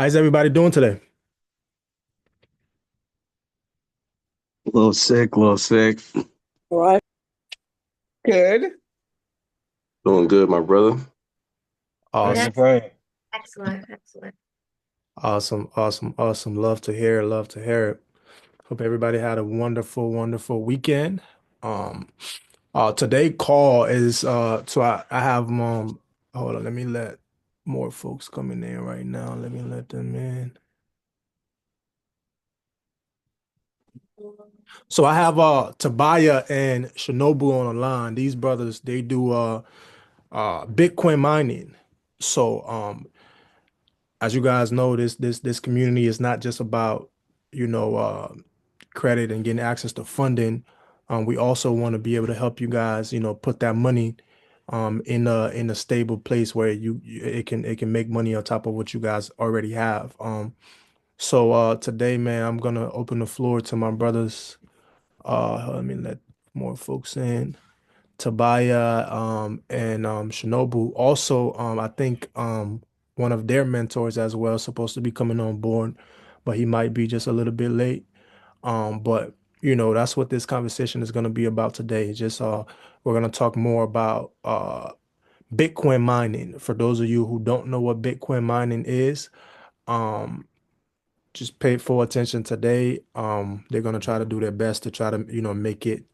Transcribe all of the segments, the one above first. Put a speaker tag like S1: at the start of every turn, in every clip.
S1: How's everybody doing today?
S2: A little sick, a little sick.
S3: Right. Good.
S2: Doing good, my brother.
S1: Awesome,
S3: Doing
S4: That's
S3: great.
S4: excellent, excellent.
S1: awesome. Love to hear it. Love to hear it. Hope everybody had a wonderful weekend. Um, today call is so I have hold on, let me let more folks coming in right now. Let me let them in. So I have Tabaya and Shinobu on the line. These brothers, they do Bitcoin mining. So as you guys know, this community is not just about, you know, credit and getting access to funding. We also want to be able to help you guys, put that money in a stable place where it can make money on top of what you guys already have. So today, man, I'm gonna open the floor to my brothers. Let me let more folks in. Tabaya and Shinobu. Also, I think one of their mentors as well is supposed to be coming on board, but he might be just a little bit late. But that's what this conversation is going to be about today. Just we're going to talk more about Bitcoin mining. For those of you who don't know what Bitcoin mining is, um, just pay full attention today. They're going to try to do their best to try to make it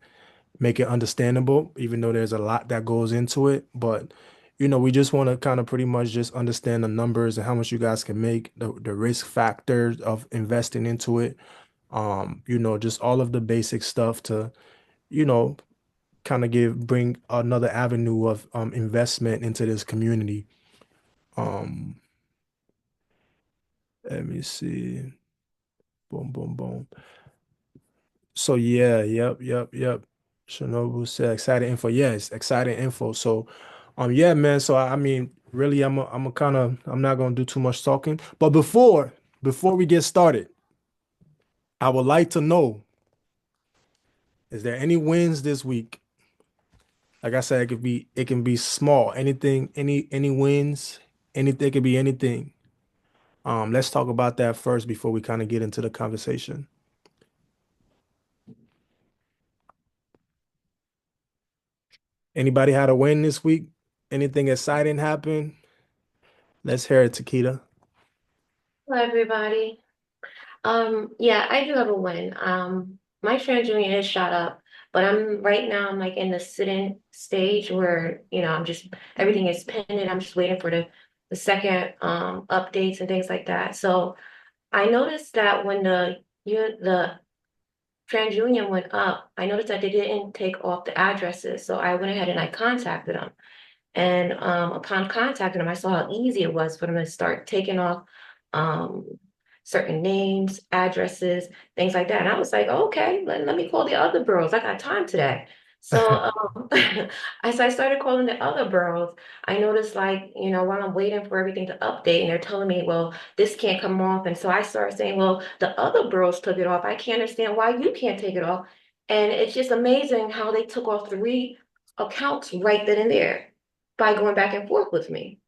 S1: understandable, even though there's a lot that goes into it. But we just want to kind of pretty much just understand the numbers and how much you guys can make, the risk factors of investing into it. Just all of the basic stuff to, you know, kind of bring another avenue of investment into this community. Um, Let me see. Boom, boom, boom. So yeah, yep. Shinobu said exciting info. Yes, exciting info. So, yeah, man. So I mean, really, I'm not gonna do too much talking. But before we get started, I would like to know, is there any wins this week? Like I said, it can be small. Anything, any wins, anything, it could be anything. Let's talk about that first before we kind of get into the conversation. Anybody had a win this week? Anything exciting happen? Let's hear it, Takita.
S4: Hello, everybody. Yeah, I do have a win. My TransUnion is shot up, but I'm like in the sitting stage where, I'm just everything is pending. I'm just waiting for the second updates and things like that. So I noticed that when the TransUnion went up, I noticed that they didn't take off the addresses. So I went ahead and I contacted them. And upon contacting them, I saw how easy it was for them to start taking off um, certain names, addresses, things like that. And I was like, okay, let me call the other boroughs. I got time today. So as I started calling the other boroughs, I noticed like, while I'm waiting for everything to update and they're telling me, well, this can't come off. And so I started saying, well, the other boroughs took it off. I can't understand why you can't take it off. And it's just amazing how they took off three accounts right then and there by going back and forth with me.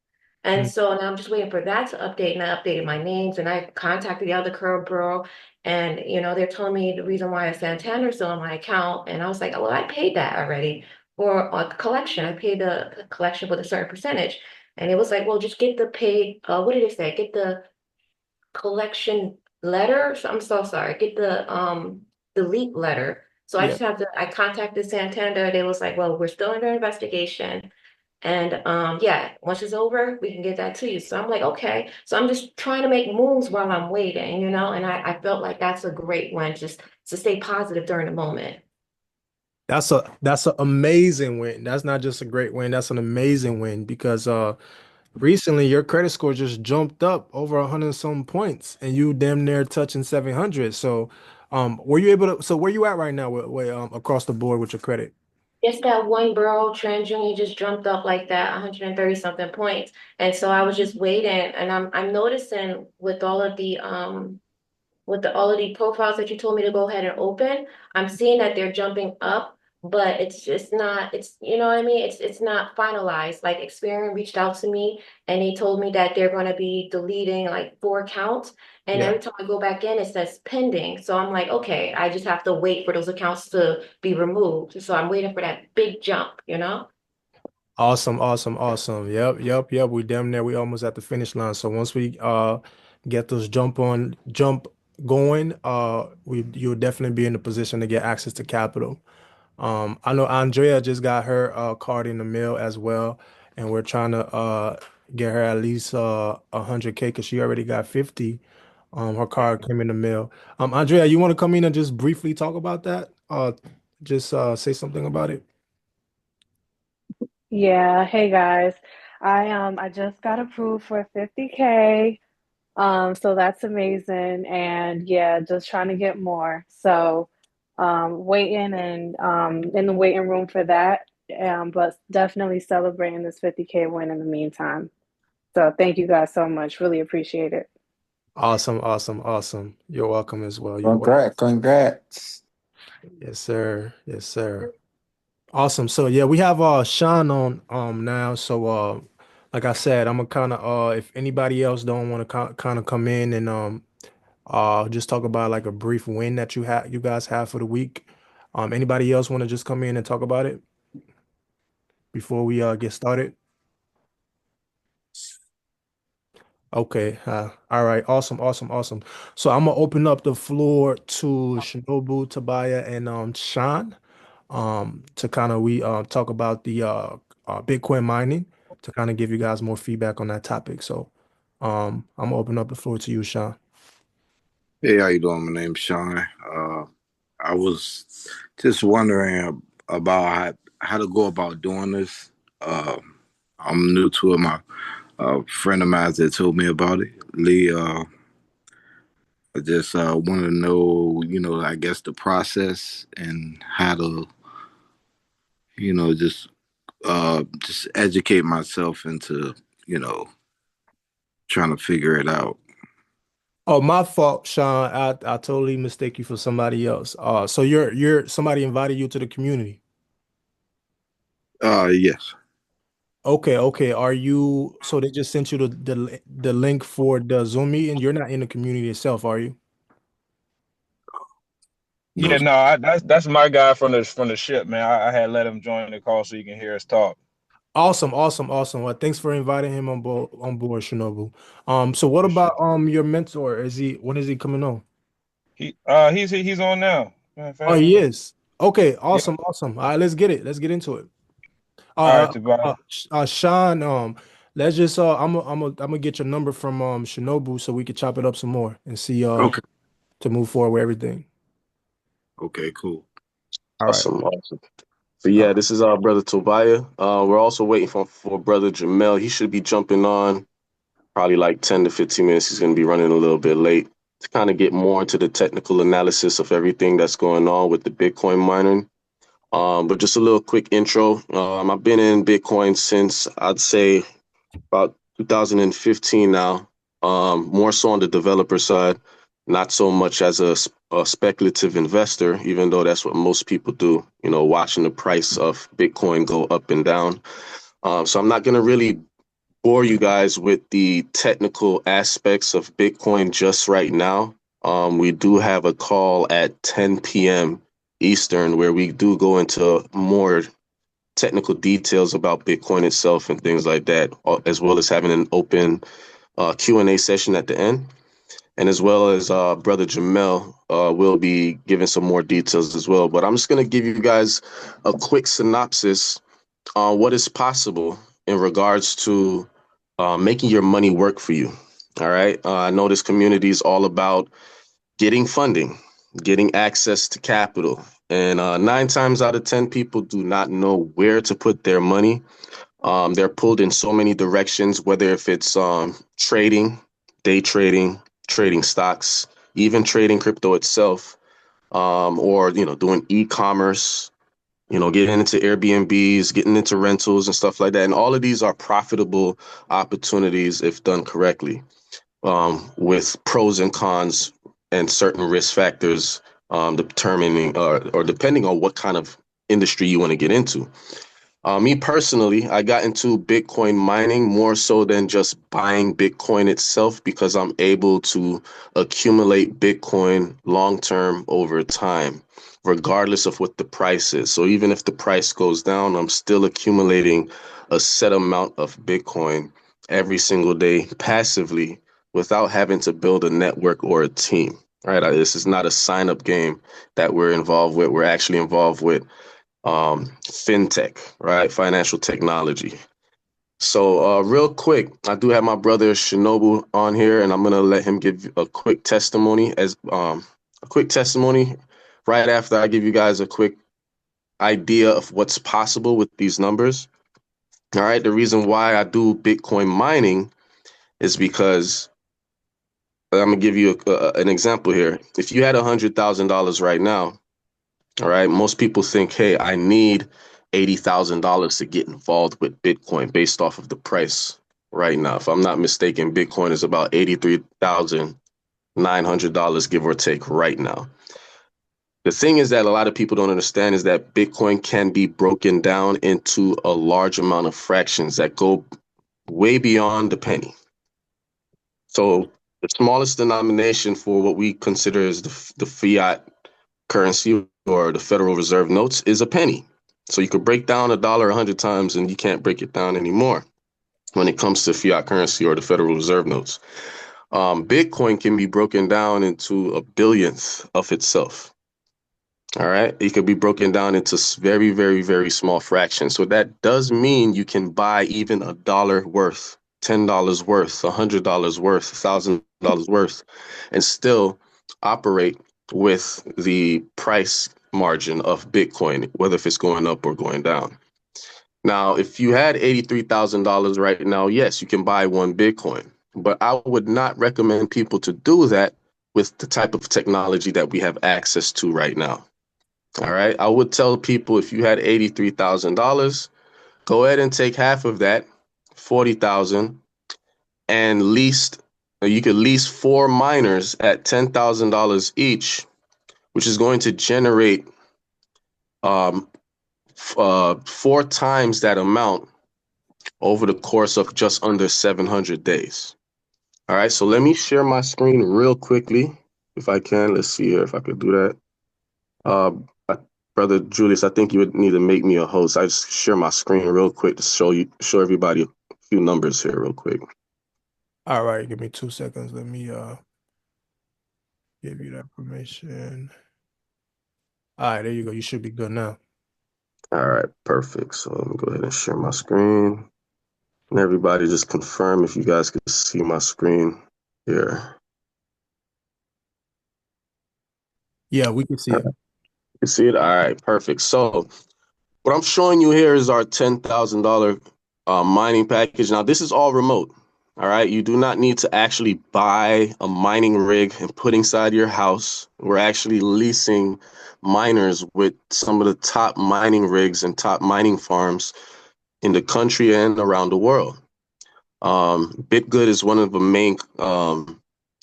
S4: And
S1: Mm.
S4: so now I'm just waiting for that to update. And I updated my names and I contacted the other current borough. And, they're telling me the reason why Santander's still on my account. And I was like, oh, well, I paid that already for a collection. I paid the collection with a certain percentage. And it was like, well, just get the paid, what did it say? Get the collection letter. So I'm so sorry. Get the delete letter. So I
S1: Yeah,
S4: just have to, I contacted Santander. They was like, well, we're still under investigation. And yeah, once it's over, we can get that to you. So I'm like, okay. So I'm just trying to make moves while I'm waiting, and I felt like that's a great one, just to stay positive during the moment.
S1: that's an amazing win. That's not just a great win, that's an amazing win because recently your credit score just jumped up over 100 and some points and you damn near touching 700. So were you able to so where you at right now across the board with your credit?
S4: Just that one bro, TransUnion just jumped up like that, 130 something points. And so I was just waiting and I'm noticing with all of the profiles that you told me to go ahead and open, I'm seeing that they're jumping up, but it's just not, it's, you know what I mean? It's not finalized. Like Experian reached out to me and they told me that they're going to be deleting like 4 accounts. And
S1: Yeah.
S4: every time I go back in, it says pending. So I'm like, okay, I just have to wait for those accounts to be removed. So I'm waiting for that big jump, you know?
S1: Awesome, awesome, awesome. Yep. We damn near we almost at the finish line. So once we get those jump going, you'll definitely be in the position to get access to capital. I know Andrea just got her card in the mail as well, and we're trying to get her at least 100K because she already got 50. Her card came in the mail. Andrea, you want to come in and just briefly talk about that? Just say something about it.
S5: Yeah, hey guys. I just got approved for 50K. So that's amazing. And yeah, just trying to get more. So waiting and in the waiting room for that. But definitely celebrating this 50K win in the meantime. So thank you guys so much. Really appreciate it.
S1: Awesome, awesome, awesome. You're welcome as well. You're welcome.
S6: Congrats.
S1: Yes, sir. Yes, sir. Awesome. So yeah, we have Sean on now. So like I said, I'm gonna kind of if anybody else don't want to kind of come in and just talk about like a brief win that you guys have for the week. Anybody else want to just come in and talk about it before we get started? Okay. All right. Awesome. Awesome. Awesome. So I'm gonna open up the floor to Shinobu, Tobiah, and Sean. To kind of we talk about the Bitcoin mining to kind of give you guys more feedback on that topic. So I'm gonna open up the floor to you, Sean.
S6: Hey, how you doing? My name's Sean. I was just wondering about how to go about doing this. I'm new to it. My friend of mine that told me about it, Lee. I just wanted to know, I guess the process and how to, just educate myself into, you know, trying to figure it out.
S1: Oh, my fault, Sean. I totally mistake you for somebody else. So you're somebody invited you to the community.
S6: Yes.
S1: Okay, okay. Are you so they just sent you the link for the Zoom meeting? You're not in the community itself, are you?
S6: No.
S7: Yeah, no, that's my guy from the ship, man. I had let him join the call so you can hear us talk.
S1: Awesome, awesome, awesome. Well, thanks for inviting him on board, Shinobu. So what
S7: For
S1: about
S7: sure.
S1: your mentor? When is he coming on?
S7: He's on now. Matter of
S1: Oh,
S7: fact.
S1: he is. Okay,
S7: Yep.
S1: awesome, awesome. All right, let's get it. Let's get into it.
S7: All right,
S1: Sean, let's just I'm gonna get your number from Shinobu so we could chop it up some more and see
S6: Okay.
S1: to move forward with everything.
S6: Okay, cool.
S1: All right.
S2: Awesome, awesome. So yeah, this is our brother Tobiah. We're also waiting for brother Jamel. He should be jumping on probably like 10 to 15 minutes. He's going to be running a little bit late to kind of get more into the technical analysis of everything that's going on with the Bitcoin mining. But just a little quick intro. I've been in Bitcoin since I'd say about 2015 now. More so on the developer side, not so much as a speculative investor, even though that's what most people do, watching the price of Bitcoin go up and down. So I'm not going to really bore you guys with the technical aspects of Bitcoin just right now. We do have a call at 10 p.m. Eastern where we do go into more technical details about Bitcoin itself and things like that, as well as having an open Q&A session at the end. And as well as Brother Jamel will be giving some more details as well. But I'm just going to give you guys a quick synopsis on what is possible in regards to making your money work for you. All right. I know this community is all about getting funding, getting access to capital. And 9 times out of 10 people do not know where to put their money. They're pulled in so many directions, whether if it's trading, day trading, trading stocks, even trading crypto itself, or doing e-commerce, getting into Airbnbs, getting into rentals and stuff like that. And all of these are profitable opportunities if done correctly, with pros and cons and certain risk factors determining or depending on what kind of industry you want to get into. Me personally, I got into Bitcoin mining more so than just buying Bitcoin itself because I'm able to accumulate Bitcoin long term over time, regardless of what the price is. So even if the price goes down, I'm still accumulating a set amount of Bitcoin every single day passively without having to build a network or a team. Right? This is not a sign up game that we're involved with. We're actually involved with fintech, right? Financial technology. So real quick, I do have my brother Shinobu on here, and I'm gonna let him give a quick testimony right after I give you guys a quick idea of what's possible with these numbers. All right, the reason why I do Bitcoin mining is because I'm gonna give you an example here. If you had $100,000 right now, all right, most people think, hey, I need $80,000 to get involved with Bitcoin based off of the price right now. If I'm not mistaken, Bitcoin is about $83,900, give or take, right now. The thing is that a lot of people don't understand is that Bitcoin can be broken down into a large amount of fractions that go way beyond the penny. So the smallest denomination for what we consider as the fiat currency or the Federal Reserve notes is a penny. So you could break down a dollar 100 times and you can't break it down anymore when it comes to fiat currency or the Federal Reserve notes. Bitcoin can be broken down into a billionth of itself. All right. It could be broken down into very, very, very small fractions. So that does mean you can buy even $1 worth, $10 worth, $100 worth, $1,000 worth, and still operate with the price margin of Bitcoin, whether if it's going up or going down. Now, if you had $83,000 right now, yes, you can buy one Bitcoin, but I would not recommend people to do that with the type of technology that we have access to right now. All right. I would tell people if you had $83,000, go ahead and take half of that, 40,000, and you could lease 4 miners at $10,000 each, which is going to generate 4 times that amount over the course of just under 700 days. All right. So let me share my screen real quickly, if I can. Let's see here if I could do that. Brother Julius, I think you would need to make me a host. I just share my screen real quick to show everybody a few numbers here real quick.
S1: All right, give me 2 seconds. Let me give you that permission. All right, there you go. You should be good now.
S2: All right, perfect. So let me go ahead and share my screen. And everybody just confirm if you guys can see my screen here.
S1: Yeah, we can see it.
S2: You see it? All right, perfect. So what I'm showing you here is our $10,000 mining package. Now, this is all remote. All right. You do not need to actually buy a mining rig and put inside your house. We're actually leasing miners with some of the top mining rigs and top mining farms in the country and around the world. BitGood is one of the main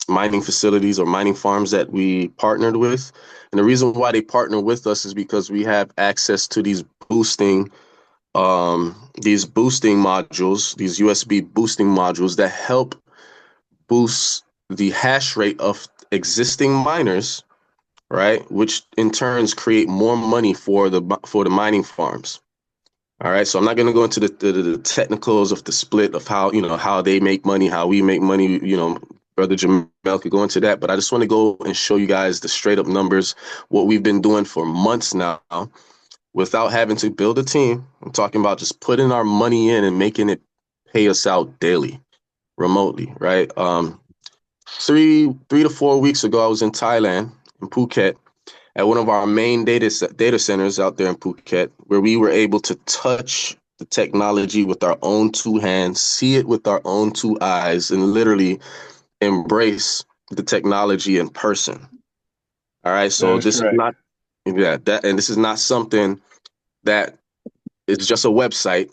S2: mining facilities or mining farms that we partnered with. And the reason why they partner with us is because we have access to these boosting modules, these USB boosting modules that help boost the hash rate of existing miners, right? Which in turns create more money for the mining farms. All right, so I'm not going to go into the technicals of the split of how they make money, how we make money. Brother Jamel could go into that, but I just want to go and show you guys the straight up numbers, what we've been doing for months now without having to build a team. I'm talking about just putting our money in and making it pay us out daily, remotely, right? 3 to 4 weeks ago, I was in Thailand, in Phuket, at one of our main data centers out there in Phuket, where we were able to touch the technology with our own 2 hands, see it with our own 2 eyes, and literally embrace the technology in person. All right, so this is not, this is not something that is just a website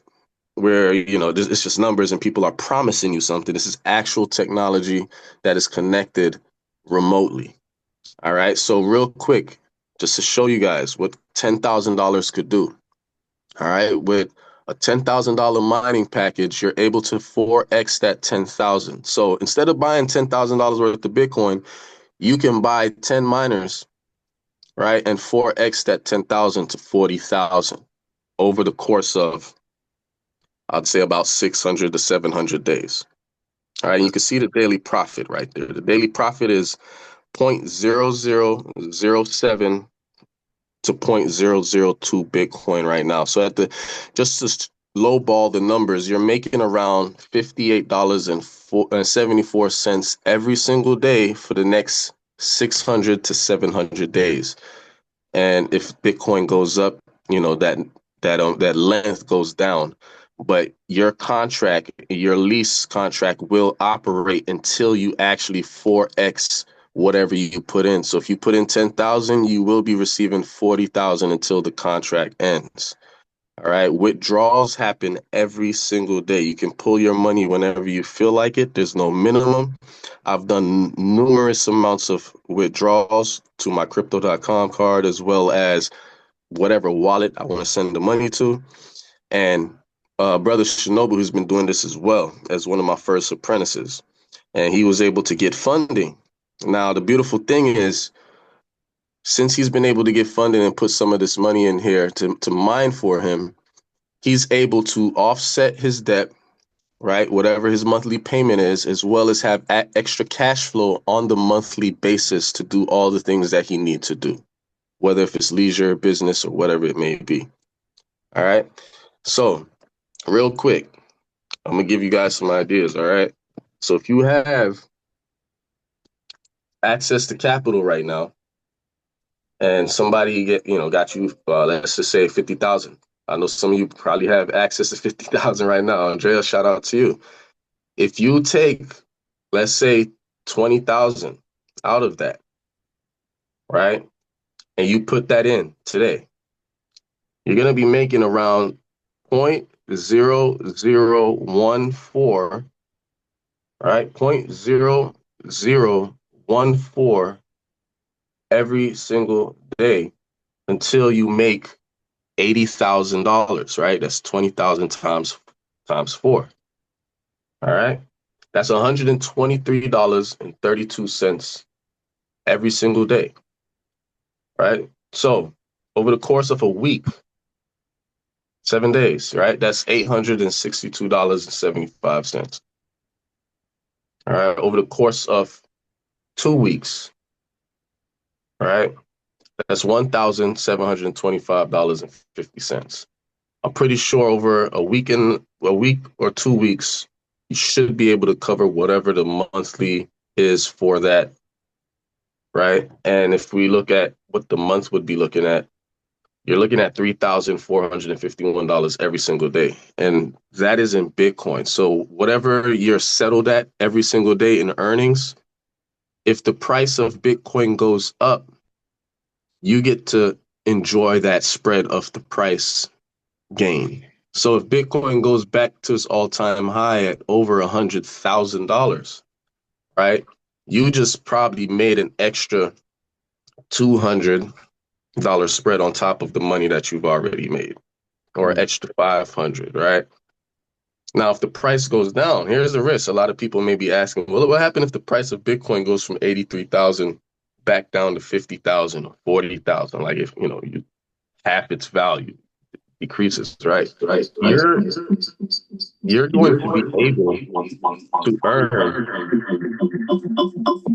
S2: where it's just numbers and people are promising you something. This is actual technology that is connected remotely. All right, so real quick, just to show you guys what $10,000 could do. All right, with a $10,000 mining package, you're able to 4x that 10,000. So instead of buying $10,000 worth of Bitcoin, you can buy 10 miners, right, and 4x that 10,000 to 40,000 over the course of, I'd say, about 600 to 700 days. All right, and you can see the daily profit right there. The daily profit is 0.0007 to 0.002 Bitcoin right now. So just to lowball the numbers, you're making around $58.74 every single day for the next 600 to 700 days. And if Bitcoin goes up, that length goes down. But your lease contract will operate until you actually 4x whatever you put in. So if you put in 10,000, you will be receiving 40,000 until the contract ends. All right. Withdrawals happen every single day. You can pull your money whenever you feel like it. There's no minimum. I've done numerous amounts of withdrawals to my crypto.com card, as well as whatever wallet I want to send the money to. And brother Shinobu, who's been doing this as well as one of my first apprentices, and he was able to get funding. Now, the beautiful thing is, since he's been able to get funding and put some of this money in here to mine for him, he's able to offset his debt, right? Whatever his monthly payment is, as well as have extra cash flow on the monthly basis to do all the things that he needs to do, whether if it's leisure, business, or whatever it may be. All right. So real quick, I'm going to give you guys some ideas. All right. So if you have access to capital right now, and somebody got you, let's just say 50,000. I know some of you probably have access to 50,000 right now. Andrea, shout out to you. If you take, let's say, 20,000 out of that, right, and you put that in today, you're going to be making around 0.0014, right, 0.0014 every single day until you make $80,000, right? That's 20,000 times 4. All right. That's $123.32 every single day. Right. So over the course of a week, 7 days, right? That's $862.75. All right. Over the course of 2 weeks, all right, that's $1,725.50. I'm pretty sure over a week or 2 weeks, you should be able to cover whatever the monthly is for that, right? And if we look at what the month would be looking at, you're looking at $3,451 every single day. And that is in Bitcoin. So whatever you're settled at every single day in earnings, if the price of Bitcoin goes up, you get to enjoy that spread of the price gain. So if Bitcoin goes back to its all-time high at over $100,000, right, you just probably made an extra $200 spread on top of the money that you've already made, or extra 500, right? Now, if the price goes down, here's the risk. A lot of people may be asking, well, what happened if the price of Bitcoin goes from 83,000 back down to 50,000 or 40,000? Like if, you half its value decreases, right? You're going to be able to earn.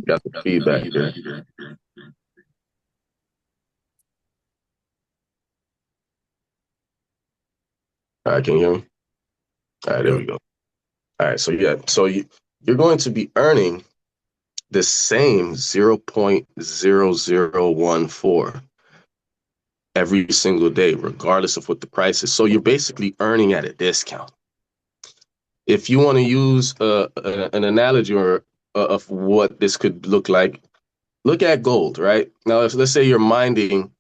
S2: Got the feedback there. All right, can you hear me? All right, there we go. All right, so you're going to be earning the same 0.0014 every single day, regardless of what the price is. So you're basically earning at a discount. If you want to use an analogy of what this could look like, look at gold, right? Now, let's say you're mining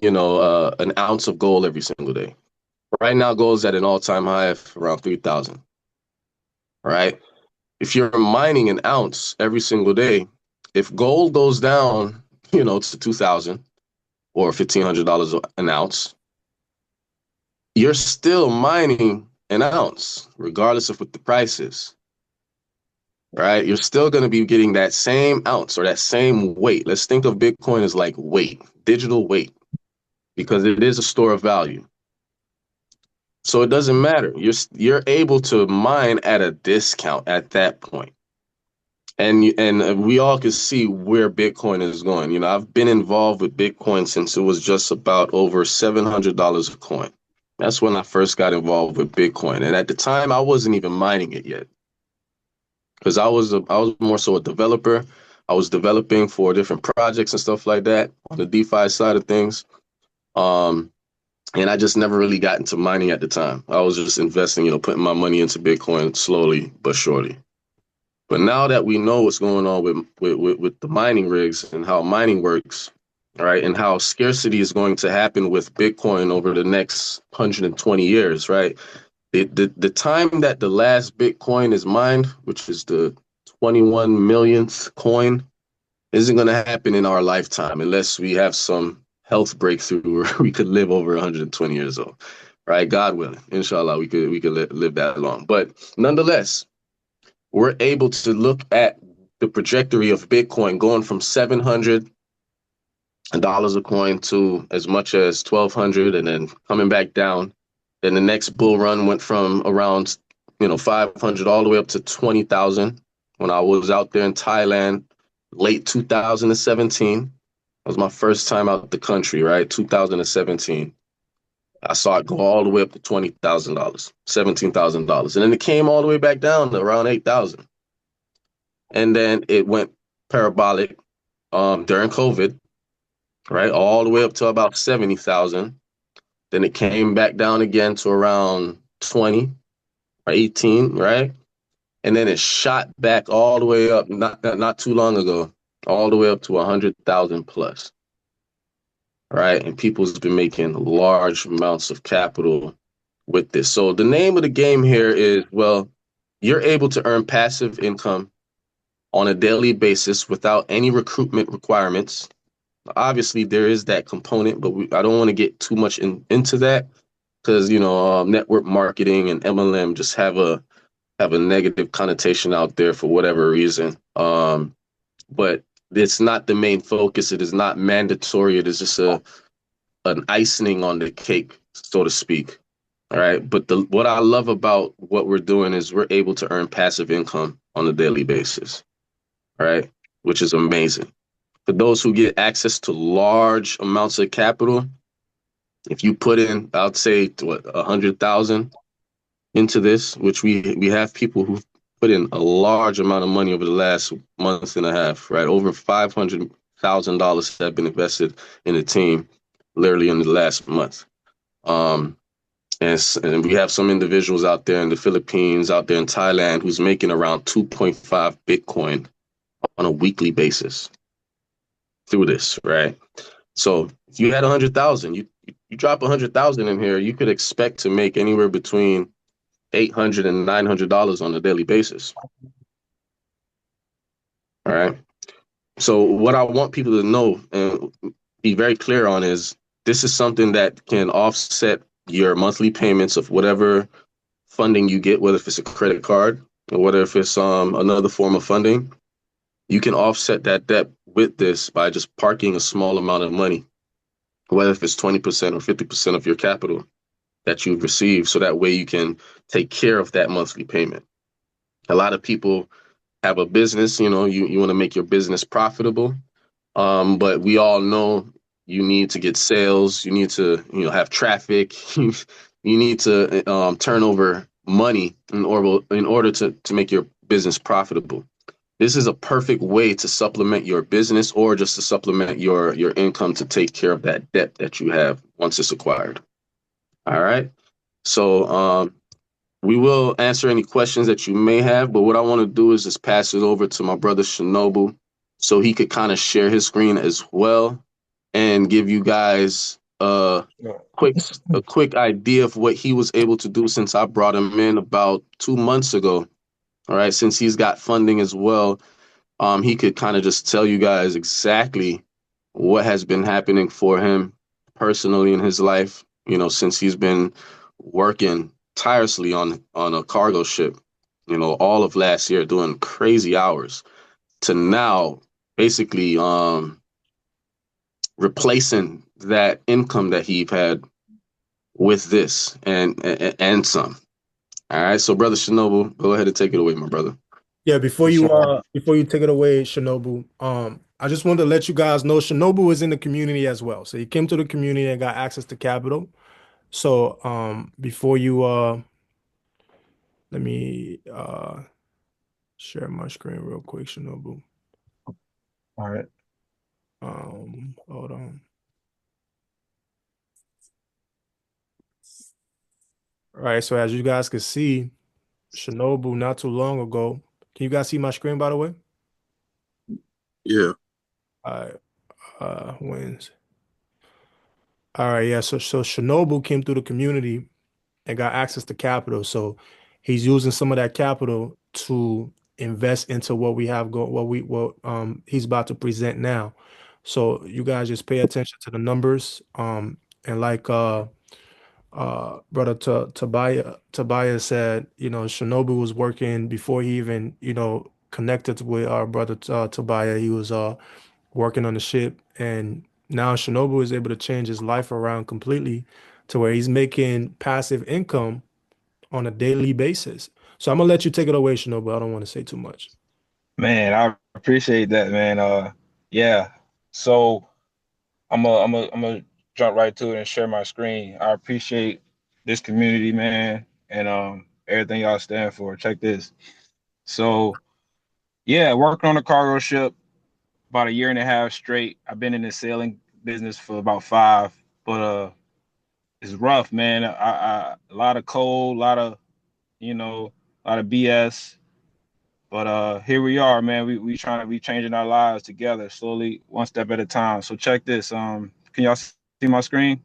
S2: an ounce of gold every single day. Right now, gold's at an all-time high of around 3,000. Right? If you're mining an ounce every single day, if gold goes down to 2,000 or $1,500 an ounce, you're still mining an ounce, regardless of what the price is, right? You're still going to be getting that same ounce or that same weight. Let's think of Bitcoin as like weight, digital weight, because it is a store of value. So it doesn't matter. You're able to mine at a discount at that point. And we all can see where Bitcoin is going. I've been involved with Bitcoin since it was just about over $700 a coin. That's when I first got involved with Bitcoin. And at the time, I wasn't even mining it yet, because I was more so a developer. I was developing for different projects and stuff like that on the DeFi side of things. And I just never really got into mining at the time. I was just investing, putting my money into Bitcoin slowly but surely. But now that we know what's going on with the mining rigs and how mining works, right, and how scarcity is going to happen with Bitcoin over the next 120 years, right? The time that the last Bitcoin is mined, which is the 21 millionth coin, isn't going to happen in our lifetime unless we have some health breakthrough where we could live over 120 years old, right? God willing, inshallah, we could live that long. But nonetheless, we're able to look at the trajectory of Bitcoin going from $700 a coin to as much as 1,200, and then coming back down. Then the next bull run went from around 500 all the way up to 20,000 when I was out there in Thailand, late 2017. That was my first time out the country, right? 2017. I saw it go all the way up to $20,000, $17,000. And then it came all the way back down to around 8,000. And then it went parabolic during COVID, right? All the way up to about 70,000. Then it came back down again to around 20 or 18, right? And then it shot back all the way up, not too long ago, all the way up to 100,000 plus. Right. And people's been making large amounts of capital with this. So the name of the game here is, well, you're able to earn passive income on a daily basis without any recruitment requirements. Obviously, there is that component, but I don't want to get too much into that because, network marketing and MLM just have a negative connotation out there for whatever reason. But it's not the main focus. It is not mandatory. It is just an icing on the cake, so to speak. All right. But what I love about what we're doing is we're able to earn passive income on a daily basis. All right. Which is amazing. For those who get access to large amounts of capital, if you put in, I'd say, 100,000 into this, which we have people who put in a large amount of money over the last month and a half, right? Over $500,000 have been invested in the team literally in the last month. And we have some individuals out there in the Philippines, out there in Thailand, who's making around 2.5 Bitcoin on a weekly basis through this, right? So if you had 100,000, you drop 100,000 in here, you could expect to make anywhere between $800 and $900 on a daily basis. All right. So what I want people to know and be very clear on is this is something that can offset your monthly payments of whatever funding you get, whether if it's a credit card or whether if it's another form of funding. You can offset that debt with this by just parking a small amount of money, whether if it's 20% or 50% of your capital that you've received. So that way you can take care of that monthly payment. A lot of people have a business, you want to make your business profitable. But we all know you need to get sales. You need to, have traffic. You need to turn over money in order to make your business profitable. This is a perfect way to supplement your business or just to supplement your income to take care of that debt that you have once it's acquired. All right. So we will answer any questions that you may have, but what I want to do is just pass it over to my brother Shinobu so he could kind of share his screen as well and give you guys a quick idea of what he was able to do since I brought him in about 2 months ago. All right, since he's got funding as well, he could kind of just tell you guys exactly what has been happening for him personally in his life, since he's been working tirelessly on a cargo ship, all of last year doing crazy hours to now basically replacing that income that he had with this and some. All right, so brother Shinobu, go ahead and take it away, my brother.
S1: Yeah,
S7: For sure.
S1: before you take it away, Shinobu, I just wanted to let you guys know Shinobu is in the community as well. So he came to the community and got access to capital. So before you let me share my screen real quick, Shinobu.
S7: All right.
S1: Hold on. All right, so as you guys can see, Shinobu not too long ago. Can you guys see my screen by the way?
S6: Yeah.
S1: All right, wins. All right, yeah. So Shinobu came through the community and got access to capital. So he's using some of that capital to invest into what we have what he's about to present now. So you guys just pay attention to the numbers. And like brother Tobias said, Shinobu was working before he even, connected with our brother Tobias. He was working on the ship, and now Shinobu is able to change his life around completely to where he's making passive income on a daily basis. So I'm gonna let you take it away, Shinobu. I don't want to say too much.
S7: Man, I appreciate that, man. Yeah. So I'm gonna jump right to it and share my screen. I appreciate this community, man, and everything y'all stand for. Check this. So yeah, working on a cargo ship about a year and a half straight. I've been in the sailing business for about 5, but it's rough, man. A lot of cold, a lot of BS. But here we are, man. We trying to be changing our lives together, slowly, one step at a time. So check this. Can y'all see my screen?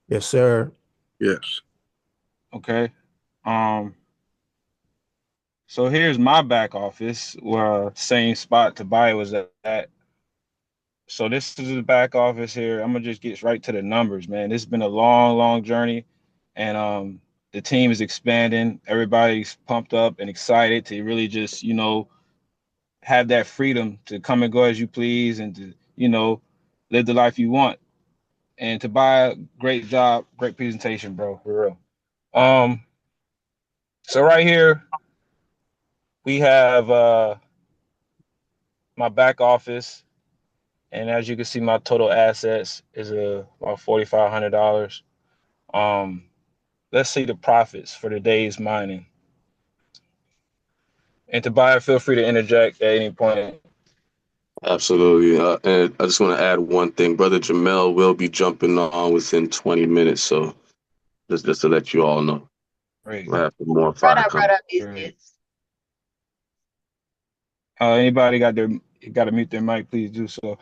S1: Yes, sir.
S6: Yes.
S7: Okay. Um, so here's my back office, where same spot Tobias was at. So this is the back office here. I'm gonna just get right to the numbers, man. This has been a long, long journey, and the team is expanding. Everybody's pumped up and excited to really just, have that freedom to come and go as you please and to, live the life you want. And to buy a great job, great presentation, bro, for real. Um, so right here we have my back office, and as you can see, my total assets is about $4,500. Um, let's see the profits for the day's mining. And to buy, feel free to interject at any point.
S2: Absolutely. And I just want to add one thing. Brother Jamel will be jumping on within 20 minutes. So just to let you all know.
S7: Great.
S2: We'll have more
S3: Right
S2: fire
S3: up,
S2: come.
S3: right up,
S7: Great.
S3: business.
S7: Anybody got to mute their mic, please do so.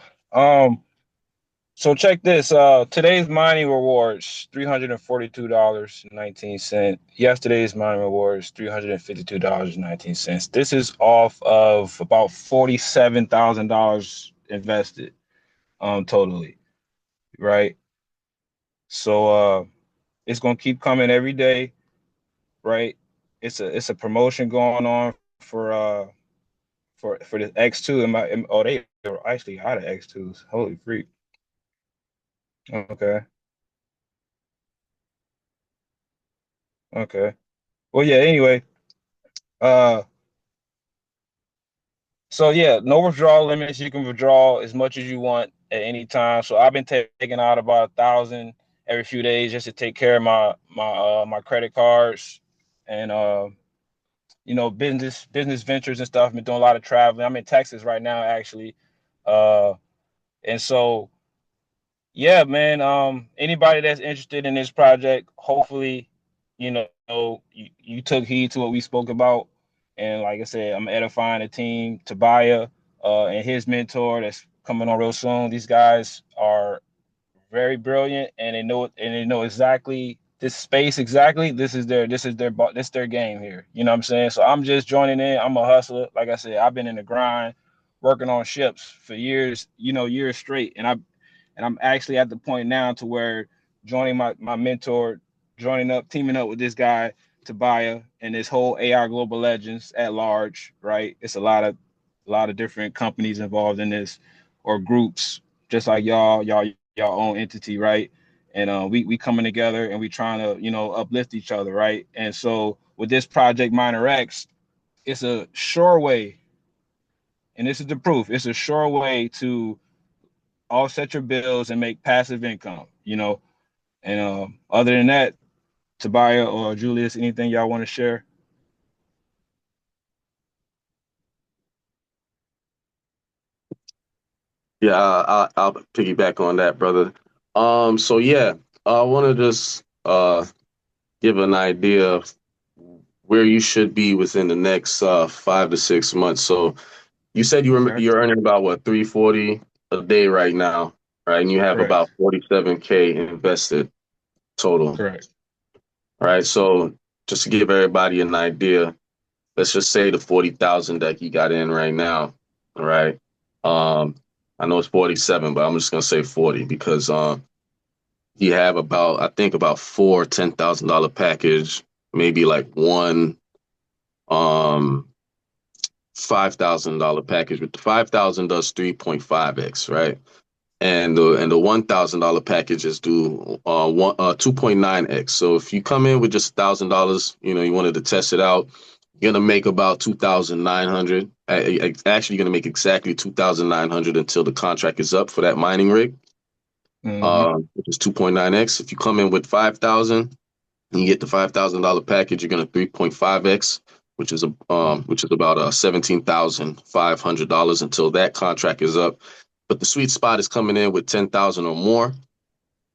S7: So check this. Today's mining rewards, $342.19. Yesterday's mining rewards, $352.19. This is off of about $47,000 invested, totally, right? So it's gonna keep coming every day, right? It's a promotion going on for the X2. They were actually out of X2s. Holy freak. Okay. Okay. Well, yeah, anyway. Uh so yeah, no withdrawal limits. You can withdraw as much as you want at any time. So I've been taking out about 1,000 every few days just to take care of my credit cards and business ventures and stuff. I've been doing a lot of traveling. I'm in Texas right now, actually. Uh and so yeah, man. Anybody that's interested in this project, hopefully, you took heed to what we spoke about. And like I said, I'm edifying the team, Tobias, and his mentor that's coming on real soon. These guys are very brilliant, and they know exactly this space exactly. This is their game here. You know what I'm saying? So I'm just joining in. I'm a hustler. Like I said, I've been in the grind working on ships for years, years straight. And I'm actually at the point now to where joining my mentor, teaming up with this guy, Tobiah, and this whole AI Global Legends at large, right? It's a lot of different companies involved in this, or groups, just like y'all own entity, right? And we coming together and we trying to, uplift each other, right? And so with this project Minor X, it's a sure way, and this is the proof, it's a sure way to offset your bills and make passive income. And other than that, Tobiah or Julius, anything y'all want to share?
S2: Yeah, I'll piggyback on that, brother. So yeah, I want to just give an idea of where you should be within the next 5 to 6 months. So you said
S7: Okay.
S2: you're earning about what, 340 a day right now, right? And you have
S7: Correct.
S2: about 47K invested total,
S7: Correct.
S2: right? So just to give everybody an idea, let's just say the 40,000 that you got in right now, all right? I know it's 47, but I'm just gonna say 40 because you have about, I think, about four $10,000 package, maybe like one um $5,000 package. But the 5,000 does 3.5x, right? And the $1,000 packages do 2.9x. So if you come in with just $1,000, you wanted to test it out, you're gonna make about 2,900. Actually, you're gonna make exactly 2,900 until the contract is up for that mining rig, which is 2.9x. If you come in with 5,000 and you get the $5,000 package, you're gonna 3.5x, which is about $17,500 until that contract is up. But the sweet spot is coming in with 10,000 or more,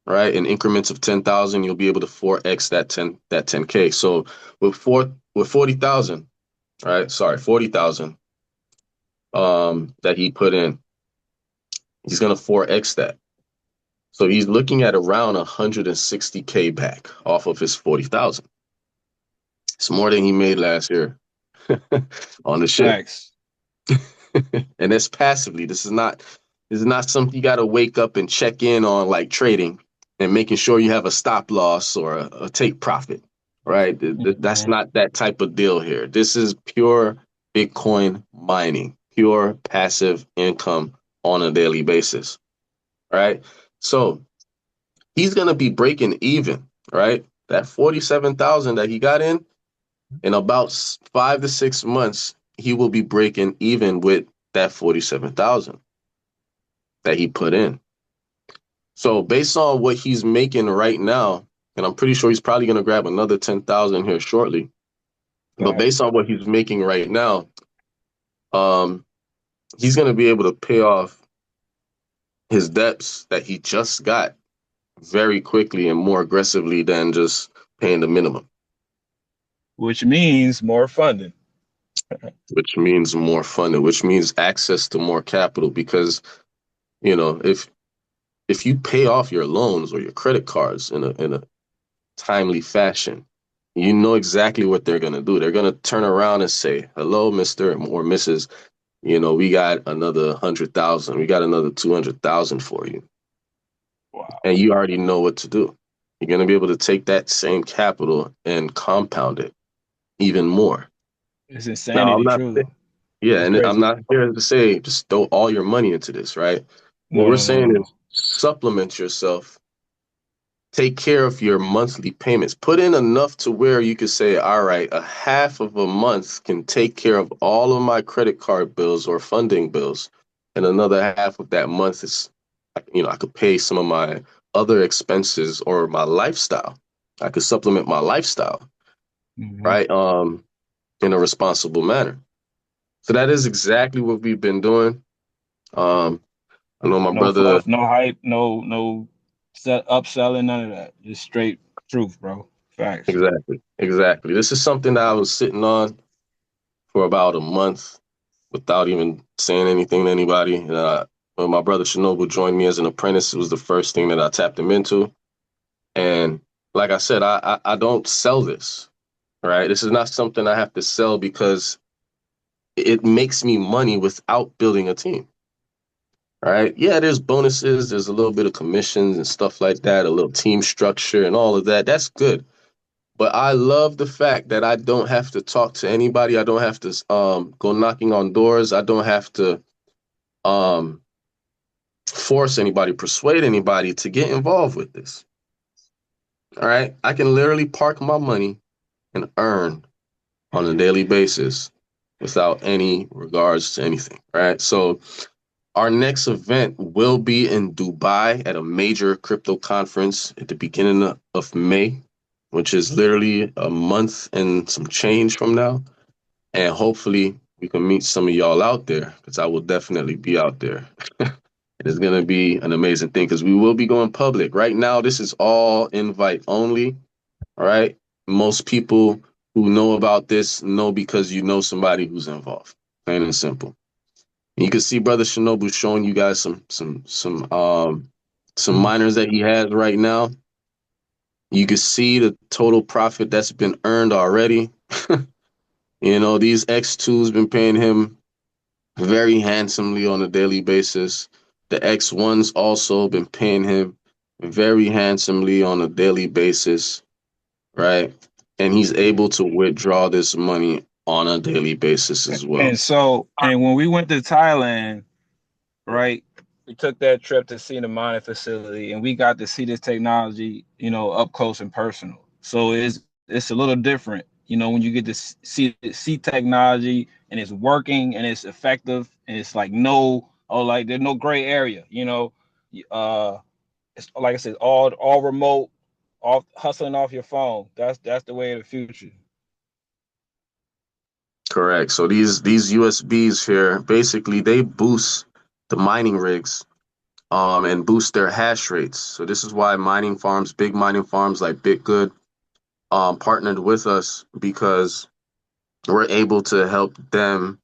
S2: right? In increments of 10,000, you'll be able to 4x that 10K. So with 40,000, right? Sorry, 40,000 that he put in, he's gonna 4x that. So he's looking at around 160K back off of his 40,000. It's more than he made last year on the ship.
S7: Facts.
S2: And that's passively. This is not something you got to wake up and check in on, like trading and making sure you have a stop loss or a take profit, right? That's not that type of deal here. This is pure Bitcoin mining, pure passive income on a daily basis, right? So he's going to be breaking even, right? That 47,000 that he got in about 5 to 6 months, he will be breaking even with that 47,000 that he put in. So based on what he's making right now, and I'm pretty sure he's probably going to grab another 10,000 here shortly. But based on what he's making right now, he's going to be able to pay off his debts that he just got very quickly and more aggressively than just paying the minimum.
S7: Which means more funding.
S2: Which means more funding, which means access to more capital. Because, if you pay off your loans or your credit cards in a timely fashion, you know exactly what they're going to do. They're going to turn around and say, hello, Mr. or Mrs. We got another 100,000. We got another 200,000 for you.
S7: Wow.
S2: And you already know what to do. You're going to be able to take that same capital and compound it even more.
S7: It's insanity, truly.
S2: Yeah,
S7: It's
S2: and
S7: crazy.
S2: I'm not here to say just throw all your money into this, right? What
S7: No,
S2: we're
S7: no,
S2: saying
S7: no.
S2: is supplement yourself. Take care of your monthly payments. Put in enough to where you could say, all right, a half of a month can take care of all of my credit card bills or funding bills. And another half of that month is, I could pay some of my other expenses or my lifestyle. I could supplement my lifestyle, right? In a responsible manner. So that is exactly what we've been doing. I know my
S7: No
S2: brother.
S7: fluff, no hype, no upselling, none of that. Just straight truth, bro. Facts.
S2: Exactly. This is something that I was sitting on for about a month without even saying anything to anybody. When my brother Shinobu joined me as an apprentice, it was the first thing that I tapped him into. And like I said, I don't sell this, right? This is not something I have to sell because it makes me money without building a team. Right? Yeah, there's bonuses, there's a little bit of commissions and stuff like that, a little team structure and all of that. That's good. But I love the fact that I don't have to talk to anybody. I don't have to go knocking on doors. I don't have to um, force anybody, persuade anybody to get involved with this. All right. I can literally park my money and earn on a daily basis without any regards to anything. Right. So our next event will be in Dubai at a major crypto conference at the beginning of May, which is literally a month and some change from now. And hopefully we can meet some of y'all out there, because I will definitely be out there. It's going to be an amazing thing because we will be going public. Right now, this is all invite only. All right. Most people who know about this know because you know somebody who's involved. Plain and simple. And you can see Brother Shinobu showing you guys some miners that he has right now. You can see the total profit that's been earned already. You know, these X2's been paying him very handsomely on a daily basis. The X1's also been paying him very handsomely on a daily basis, right? And he's able to withdraw this money on a daily basis as well.
S7: And when we went to Thailand, right, we took that trip to see the mining facility, and we got to see this technology, you know, up close and personal. So it's a little different, you know, when you get to see technology and it's working and it's effective and it's like there's no gray area, you know. It's like I said, all remote, off hustling off your phone. That's the way of the future.
S2: Correct. So these USBs here, basically they boost the mining rigs and boost their hash rates. So this is why mining farms, big mining farms like Bitgood, partnered with us, because we're able to help them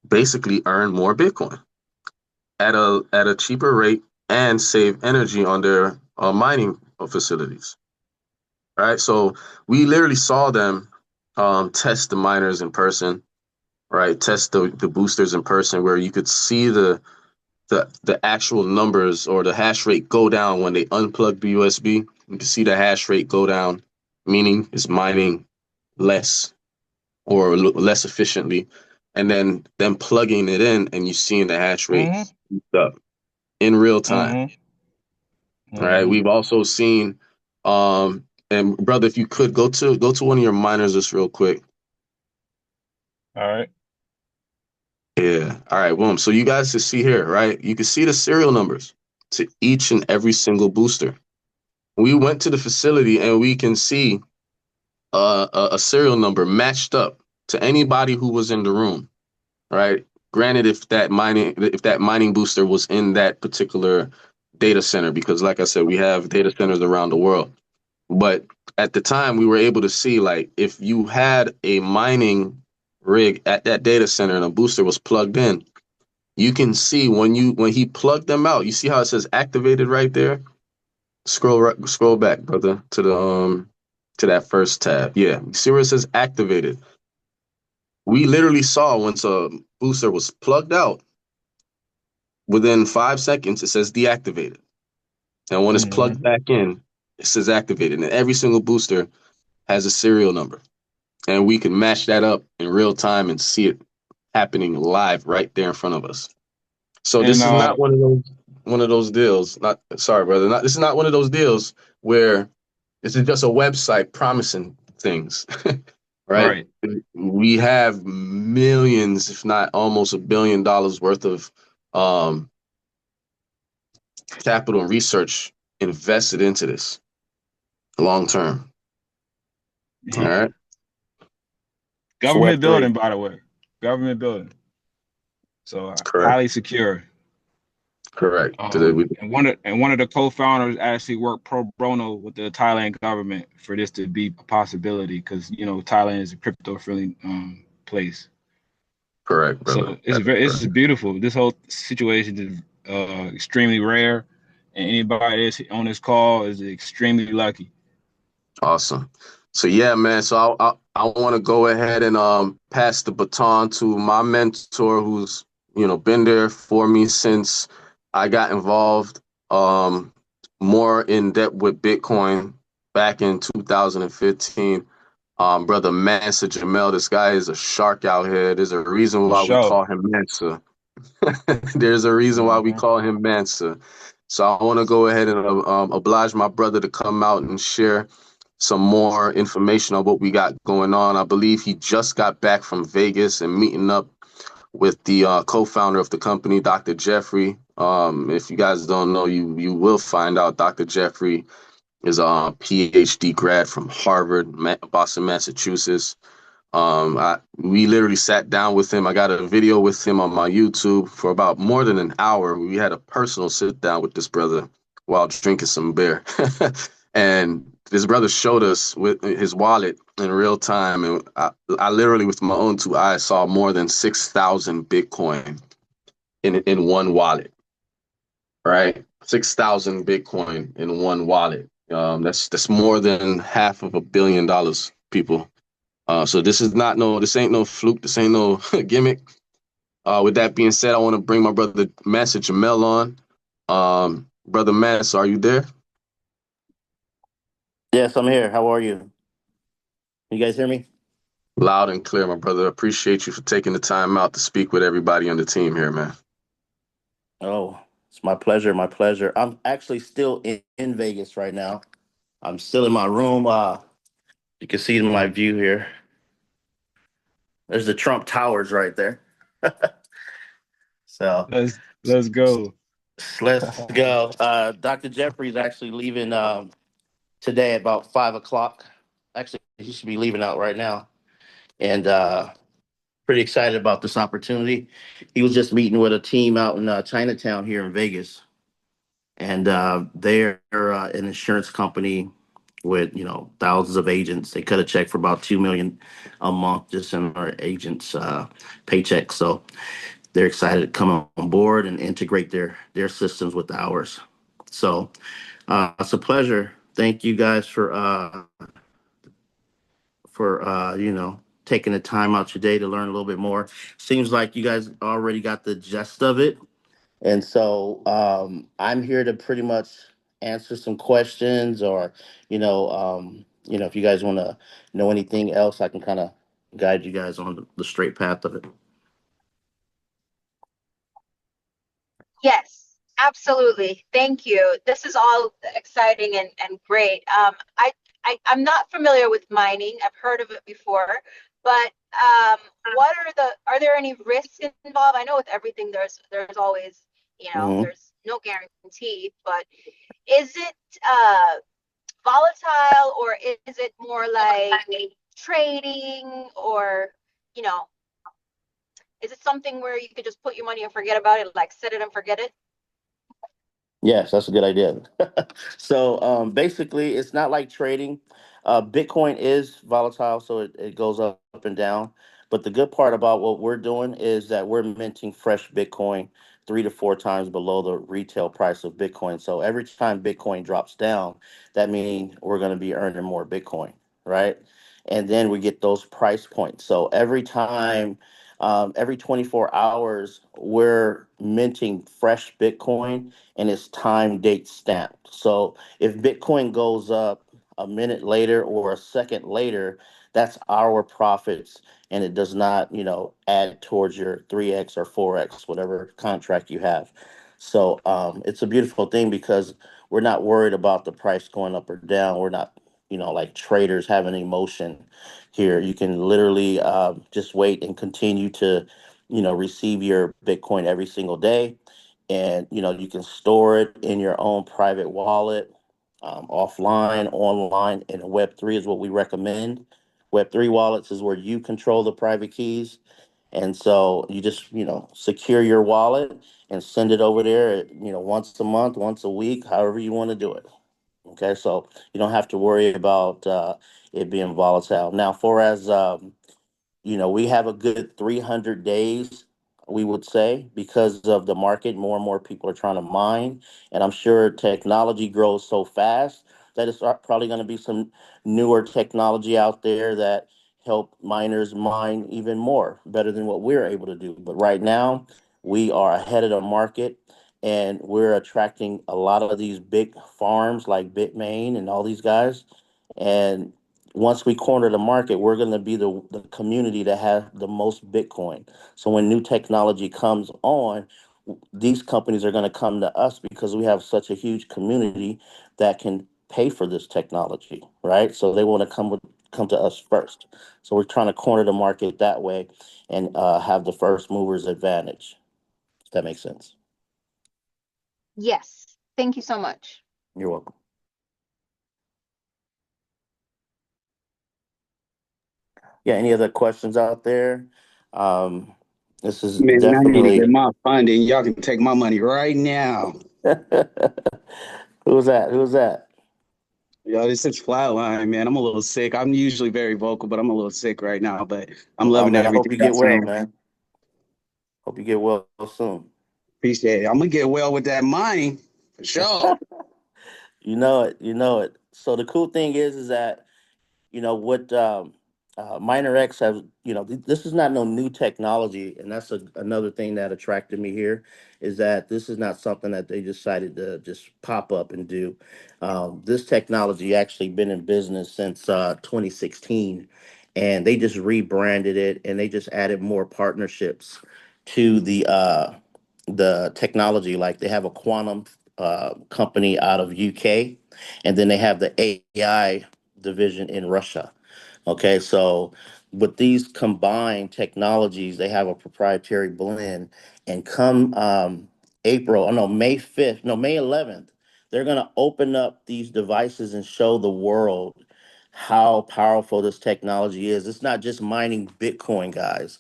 S2: basically earn more Bitcoin at a cheaper rate and save energy on their mining facilities. Right. So we literally saw them test the miners in person, right? Test the boosters in person, where you could see the actual numbers or the hash rate go down when they unplug the USB. You can see the hash rate go down, meaning it's mining less or less efficiently, and then them plugging it in and you seeing the hash rate up in real time. All right. We've also seen, and brother, if you could go to one of your miners just real quick.
S7: All right.
S2: Yeah. All right. Boom. So you guys can see here, right? You can see the serial numbers to each and every single booster. We went to the facility and we can see a serial number matched up to anybody who was in the room, right? Granted, if that mining booster was in that particular data center, because like I said, we have data centers around the world. But at the time, we were able to see, like, if you had a mining rig at that data center and a booster was plugged in, you can see when he plugged them out. You see how it says activated right there? Scroll back, brother, to the to that first tab. Yeah, you see where it says activated? We literally saw once a booster was plugged out, within 5 seconds it says deactivated, and when it's plugged back in, it says activated. And every single booster has a serial number, and we can match that up in real time and see it happening live right there in front of us. So this is not one of those deals. Sorry, brother. This is not one of those deals where this is just a website promising things, right? We have millions, if not almost $1 billion worth of capital and research invested into this long term. All right.
S7: Government building, by the way. Government building. So highly secure.
S2: Correct.
S7: And one of the co-founders actually worked pro bono with the Thailand government for this to be a possibility, because you know Thailand is a crypto-friendly place.
S2: Correct, brother.
S7: So it's beautiful. This whole situation is extremely rare, and anybody that's on this call is extremely lucky.
S2: Awesome. So yeah, man. So I want to go ahead and pass the baton to my mentor, who's been there for me since I got involved more in depth with Bitcoin back in 2015. Brother Mansa Jamel, this guy is a shark out here. There's a reason
S7: For
S2: why we
S7: sure.
S2: call him Mansa. There's a reason why we
S7: Hmm.
S2: call him Mansa. So I want to go ahead and oblige my brother to come out and share some more information on what we got going on. I believe he just got back from Vegas and meeting up with the co-founder of the company, Dr. Jeffrey. If you guys don't know, you will find out. Dr. Jeffrey is a PhD grad from Harvard, Boston, Massachusetts. We literally sat down with him. I got a video with him on my YouTube for about more than an hour. We had a personal sit down with this brother while drinking some beer. And this brother showed us with his wallet in real time. And I literally, with my own two eyes, saw more than 6,000 Bitcoin in one wallet, right? 6,000 Bitcoin in one wallet. That's more than $500 million, people. So this ain't no fluke. This ain't no gimmick. With that being said, I want to bring my brother Mansa Jamel on. Brother Mansa, are you there?
S8: Yes, I'm here. How are you? You guys hear me?
S2: Loud and clear, my brother. Appreciate you for taking the time out to speak with everybody on the team here, man.
S8: Oh, it's my pleasure. My pleasure. I'm actually still in Vegas right now. I'm still in my room. You can see my view here. There's the Trump Towers right there. So
S7: Let's go.
S8: let's go. Dr. Jeffrey's actually leaving today at about 5 o'clock. Actually, he should be leaving out right now. And pretty excited about this opportunity. He was just meeting with a team out in Chinatown here in Vegas. And they're an insurance company with thousands of agents. They cut a check for about 2 million a month just in our agents' paychecks. So they're excited to come on board and integrate their systems with ours. So it's a pleasure. Thank you guys for taking the time out today to learn a little bit more. Seems like you guys already got the gist of it. And so I'm here to pretty much answer some questions or, if you guys want to know anything else, I can kind of guide you guys on the straight path of it.
S9: Yes, absolutely. Thank you. This is all exciting and great. I'm not familiar with mining. I've heard of it before, but are there any risks involved? I know with everything there's always,
S8: Hmm.
S9: there's no guarantee, but is it volatile or is it more like trading or, you know, is it something where you could just put your money and forget about it, like set it and forget it?
S8: Yes, that's a good idea. So basically, it's not like trading. Bitcoin is volatile, so it goes up and down. But the good part about what we're doing is that we're minting fresh Bitcoin 3 to 4 times below the retail price of Bitcoin. So every time Bitcoin drops down, that means we're going to be earning more Bitcoin, right? And then we get those price points. So every 24 hours, we're minting fresh Bitcoin and it's time date stamped. So if Bitcoin goes up a minute later or a second later, that's our profits and it does not, add towards your 3x or 4x, whatever contract you have. So it's a beautiful thing because we're not worried about the price going up or down. We're not, like traders having emotion here. You can literally just wait and continue to, receive your Bitcoin every single day and you can store it in your own private wallet, offline, online, and Web3 is what we recommend. Web3 wallets is where you control the private keys, and so you just secure your wallet and send it over there, once a month, once a week, however you want to do it. Okay, so you don't have to worry about it being volatile. Now, for as we have a good 300 days, we would say, because of the market. More and more people are trying to mine. And I'm sure technology grows so fast that it's probably going to be some newer technology out there that help miners mine even more better than what we're able to do. But right now, we are ahead of the market, and we're attracting a lot of these big farms like Bitmain and all these guys. And once we corner the market, we're going to be the community that has the most Bitcoin. So when new technology comes on, these companies are going to come to us because we have such a huge community that can pay for this technology, right? So they want to come to us first. So we're trying to corner the market that way and have the first movers advantage. If that makes sense.
S9: Yes. Thank you so much.
S8: You're welcome. Yeah. Any other questions out there? This is
S3: Man, I need to get
S8: definitely.
S3: my funding. Y'all can take my money right now.
S8: Who's that? Who's that?
S3: Yo, this is Flatline, man. I'm a little sick. I'm usually very vocal, but I'm a little sick right now. But I'm
S8: Oh
S3: loving
S8: man, I hope
S3: everything
S8: you
S3: y'all
S8: get well,
S3: saying.
S8: man. Hope you get well soon.
S3: Appreciate it. I'm gonna get well with that money for sure.
S8: You know it. You know it. So the cool thing is that what Minor X have. This is not no new technology, and that's another thing that attracted me here, is that this is not something that they decided to just pop up and do. This technology actually been in business since 2016, and they just rebranded it and they just added more partnerships to the technology. Like they have a quantum company out of UK, and then they have the AI division in Russia. Okay, so with these combined technologies, they have a proprietary blend, and come April, oh no, May 5th, no, May 11th, they're going to open up these devices and show the world how powerful this technology is. It's not just mining Bitcoin, guys.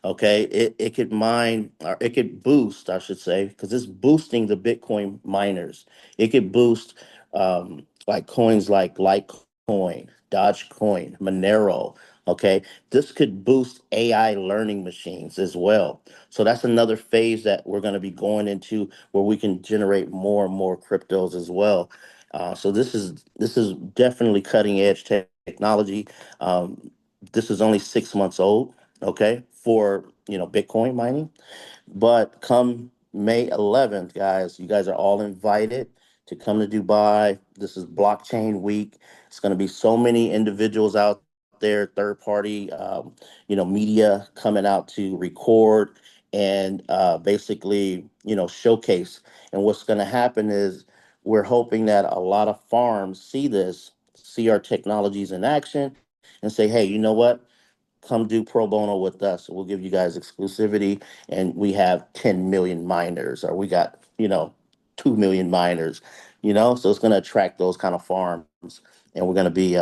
S8: Okay, it could mine, or it could boost, I should say, because it's boosting the Bitcoin miners. It could boost like coins like Litecoin, Dogecoin, Monero. Okay, this could boost AI learning machines as well. So that's another phase that we're going to be going into where we can generate more and more cryptos as well. So this is definitely cutting edge technology. Um, this is only 6 months old, okay, for Bitcoin mining. But come May 11th, guys, you guys are all invited to come to Dubai. This is blockchain week. It's going to be so many individuals out there, third party, media coming out to record and basically, showcase. And what's going to happen is we're hoping that a lot of farms see this, see our technologies in action, and say, hey, you know what? Come do pro bono with us. We'll give you guys exclusivity, and we have 10 million miners, or we got 2 million miners. So it's going to attract those kind of farms, and we're going to be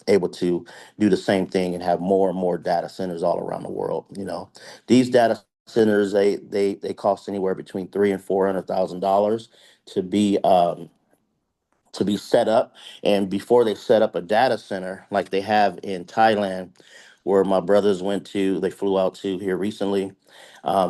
S8: able to do the same thing and have more and more data centers all around the world. These data centers, they cost anywhere between $300,000 and $400,000 to be set up. And before they set up a data center like they have in Thailand, where my brothers they flew out to here recently,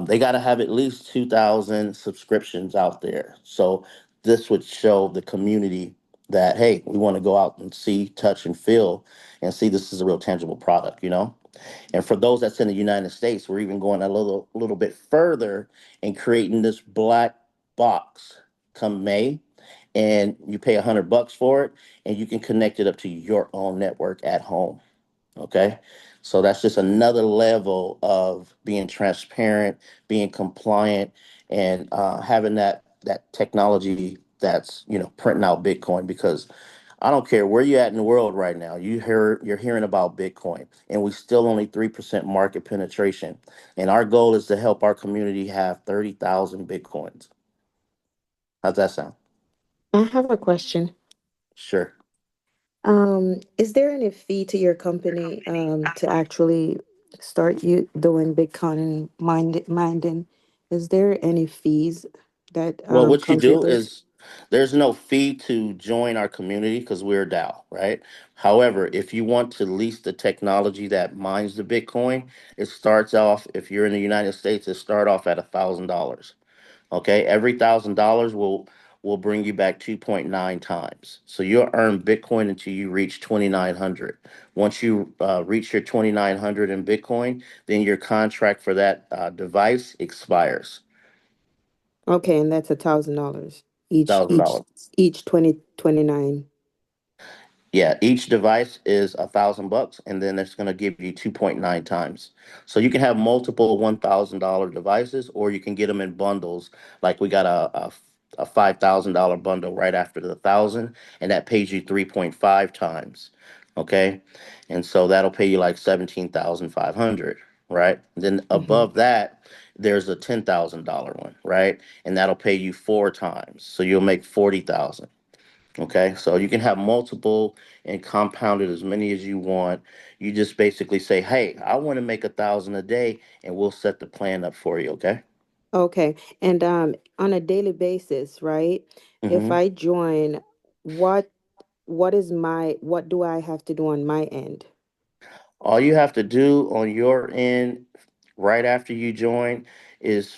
S8: they got to have at least 2,000 subscriptions out there. So this would show the community that, hey, we want to go out and see, touch, and feel, and see this is a real tangible product. And for those that's in the United States, we're even going a little bit further and creating this black box come May, and you pay $100 for it, and you can connect it up to your own network at home. Okay, so that's just another level of being transparent, being compliant, and having that technology that's printing out Bitcoin. Because I don't care where you're at in the world right now, you're hearing about Bitcoin, and we still only 3% market penetration. And our goal is to help our community have 30,000 Bitcoins. How's that sound?
S10: I have a question.
S8: Sure.
S10: Is there any fee to your company to actually start you doing Bitcoin minding? Is there any fees that
S8: Well, what you
S10: comes with
S8: do
S10: this?
S8: is there's no fee to join our community because we're a DAO, right? However, if you want to lease the technology that mines the Bitcoin, it starts off, if you're in the United States, it start off at $1,000. Okay, every $1,000 will will bring you back 2.9 times. So you'll earn Bitcoin until you reach 2,900. Once you reach your 2,900 in Bitcoin, then your contract for that device expires.
S10: Okay, and that's $1,000 each
S8: $1,000.
S10: each 2029.
S8: Yeah, each device is $1,000, and then it's going to give you 2.9 times. So you can have multiple $1,000 devices, or you can get them in bundles. Like we got a $5,000 bundle right after the thousand, and that pays you 3.5 times. Okay, and so that'll pay you like 17,500, right? Then
S10: Mm-hmm.
S8: above that, there's a $10,000 one, right? And that'll pay you 4 times. So you'll make 40,000. Okay, so you can have multiple and compounded as many as you want. You just basically say, "Hey, I want to make 1,000 a day," and we'll set the plan up for you. Okay.
S10: Okay. And on a daily basis, right? If
S8: hmm
S10: I join, what what do I have to do on my end?
S8: All you have to do on your end, right after you join, is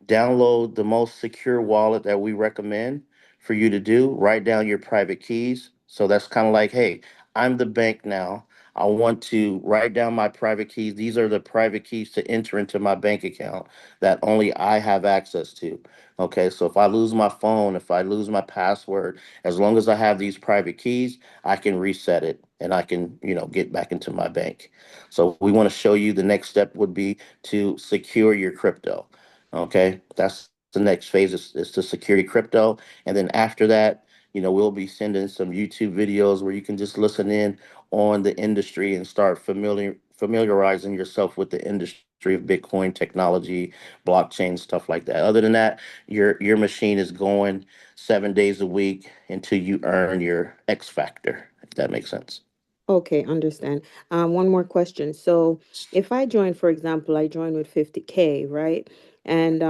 S8: download the most secure wallet that we recommend for you to do. Write down your private keys. So that's kind of like, hey, I'm the bank now. I want to write down my private keys. These are the private keys to enter into my bank account that only I have access to. Okay, so if I lose my phone, if I lose my password, as long as I have these private keys, I can reset it and I can, get back into my bank. So we want to show you the next step would be to secure your crypto. Okay, that's the next phase is to secure your crypto. And then after that, we'll be sending some YouTube videos where you can just listen in on the industry and start familiarizing yourself with the industry of Bitcoin technology, blockchain, stuff like that. Other than that, your machine is going 7 days a week until you earn your X factor, if that makes sense.
S10: Okay, understand. One more question. So if I join, for example, I join with 50K, right? And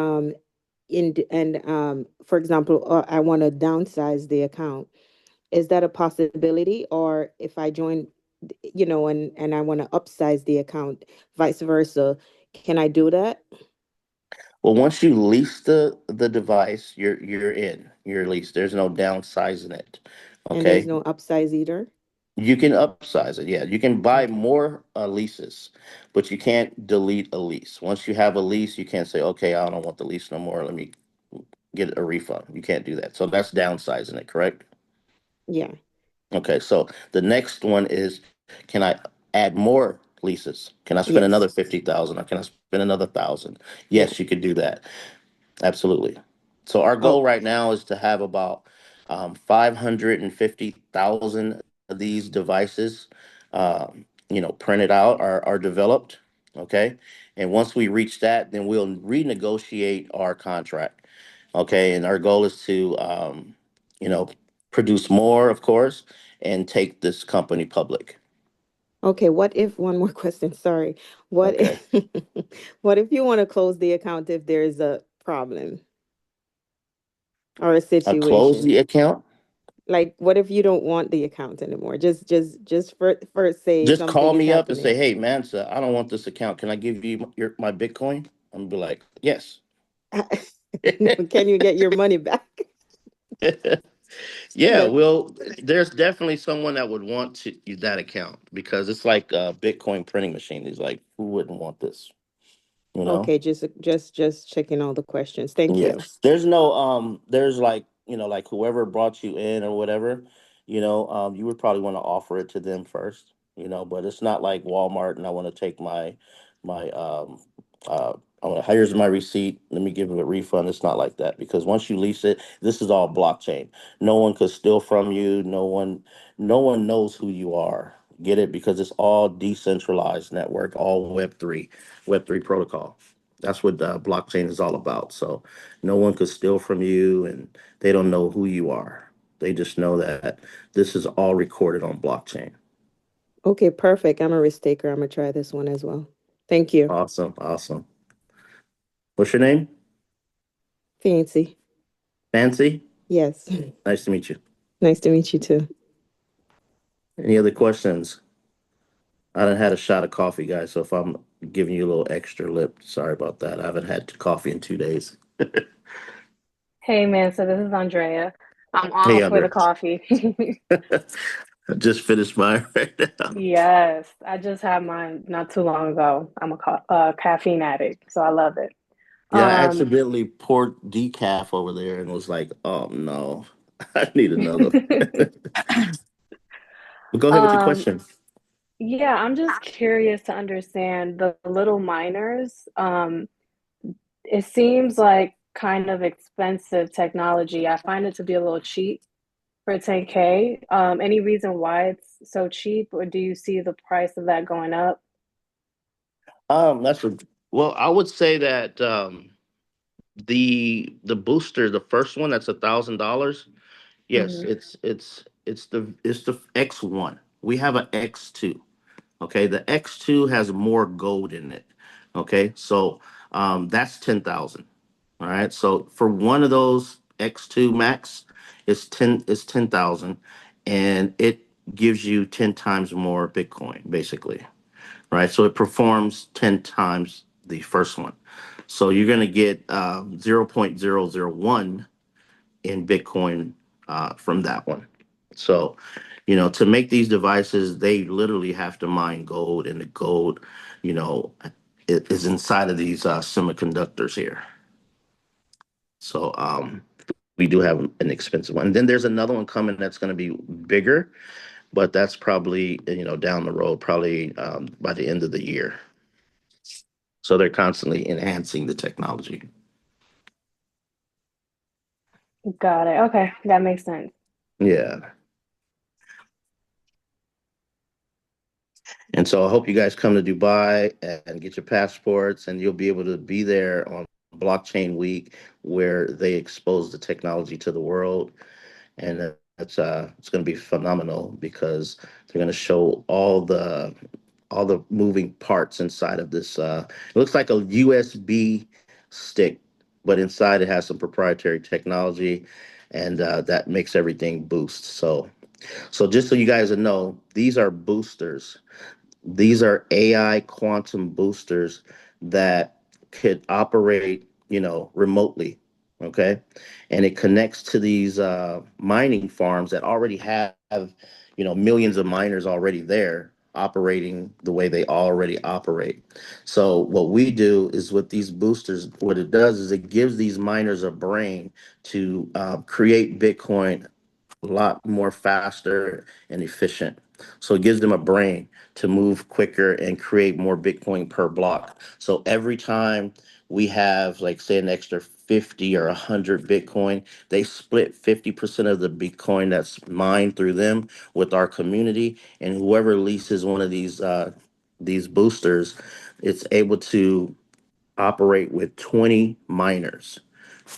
S10: for example, I want to downsize the account. Is that a possibility? Or if I join, and I want to upsize the account, vice versa, can I do that?
S8: Well, once you lease the device, you're in. You're leased. There's no downsizing it.
S10: And there's
S8: Okay.
S10: no upsize either?
S8: You can upsize it. Yeah, you can buy
S10: Okay.
S8: more leases, but you can't delete a lease. Once you have a lease, you can't say, "Okay, I don't want the lease no more. Let me get a refund." You can't do that. So that's downsizing it, correct?
S10: Yeah.
S8: Okay, so the next one is, can I add more leases? Can I spend
S10: Yes.
S8: another 50,000 or can I spend another 1,000?
S10: Yeah.
S8: Yes, you could do that. Absolutely. So our
S10: Oh,
S8: goal right now is to have about 550,000 of these devices, printed out or developed. Okay, and once we reach that, then we'll renegotiate our contract. Okay, and our goal is to, you know, produce more, of course, and take this company public.
S10: okay. What if, one more question, sorry. What
S8: Okay,
S10: if, what if you want to close the account if there's a problem or a
S8: close
S10: situation?
S8: the account.
S10: Like, what if you don't want the account anymore? Just for say
S8: Just
S10: something
S8: call
S10: is
S8: me up and say,
S10: happening.
S8: "Hey, Mansa, I don't want this account. Can I give you my Bitcoin?" I'm gonna be like, "Yes."
S10: No, can you get your money back?
S8: Yeah,
S10: That
S8: well, there's definitely someone that would want to use that account because it's like a Bitcoin printing machine. He's like, who wouldn't want this? You know?
S10: okay, just checking all the questions. Thank
S8: Yeah.
S10: you.
S8: There's no there's like, like whoever brought you in or whatever, you would probably want to offer it to them first, but it's not like Walmart and I want to take my I want to here's my receipt, let me give it a refund. It's not like that because once you lease it, this is all blockchain. No one could steal from you. No one knows who you are. Get it? Because it's all decentralized network, all Web3 protocol. That's what blockchain is all about. So no one could steal from you, and they don't know who you are. They just know that this is all recorded on blockchain.
S10: Okay, perfect. I'm a risk taker. I'm gonna try this one as well. Thank you.
S8: Awesome, awesome. What's your name?
S10: Fancy.
S8: Fancy.
S10: Yes.
S8: Nice to meet you.
S10: Nice to meet you too.
S8: Any other questions? I done had a shot of coffee, guys. So if I'm giving you a little extra lip, sorry about that. I haven't had coffee in 2 days.
S5: Hey man, so this is Andrea. I'm
S8: Hey,
S5: all for the
S8: Andre.
S5: coffee.
S8: I just finished mine right now.
S5: Yes, I just had mine not too long ago. I'm a caffeine addict, so I love it.
S8: Yeah, I
S5: Um,
S8: accidentally poured decaf over there and was like, oh no, I need another. But go ahead with your
S5: um,
S8: question.
S5: yeah, I'm just curious to understand the little miners. It seems like kind of expensive technology. I find it to be a little cheap for 10K. Any reason why it's so cheap, or do you see the price of that going up?
S8: That's a well, I would say that the booster, the first one, that's $1,000. Yes,
S5: Hmm.
S8: it's the X1. We have an X2. Okay, the X2 has more gold in it. Okay, so that's 10,000. All right, so for one of those X2 Max, it's 10,000, and it gives you 10 times more Bitcoin, basically. Right, so it performs 10 times the first one. So you're gonna get 0.001 in Bitcoin from that one. So, to make these devices, they literally have to mine gold, and the gold, you know, is inside of these semiconductors here. So, we do have an expensive one. And then there's another one coming that's going to be bigger, but that's probably, down the road, probably by the end of the year. So they're constantly enhancing the technology.
S5: Got it. Okay, that makes sense.
S8: Yeah. And so I hope you guys come to Dubai and get your passports, and you'll be able to be there on Blockchain Week, where they expose the technology to the world. And it's going to be phenomenal because they're going to show all the moving parts inside of this. It looks like a USB stick, but inside it has some proprietary technology, and that makes everything boost. So just so you guys know, these are boosters. These are AI quantum boosters that could operate, remotely. Okay. And it connects to these mining farms that already have, millions of miners already there operating the way they already operate. So what we do is with these boosters, what it does is it gives these miners a brain to create Bitcoin a lot more faster and efficient. So it gives them a brain to move quicker and create more Bitcoin per block. So every time we have, like, say, an extra 50 or 100 Bitcoin, they split 50% of the Bitcoin that's mined through them with our community. And whoever leases one of these boosters, it's able to operate with 20 miners.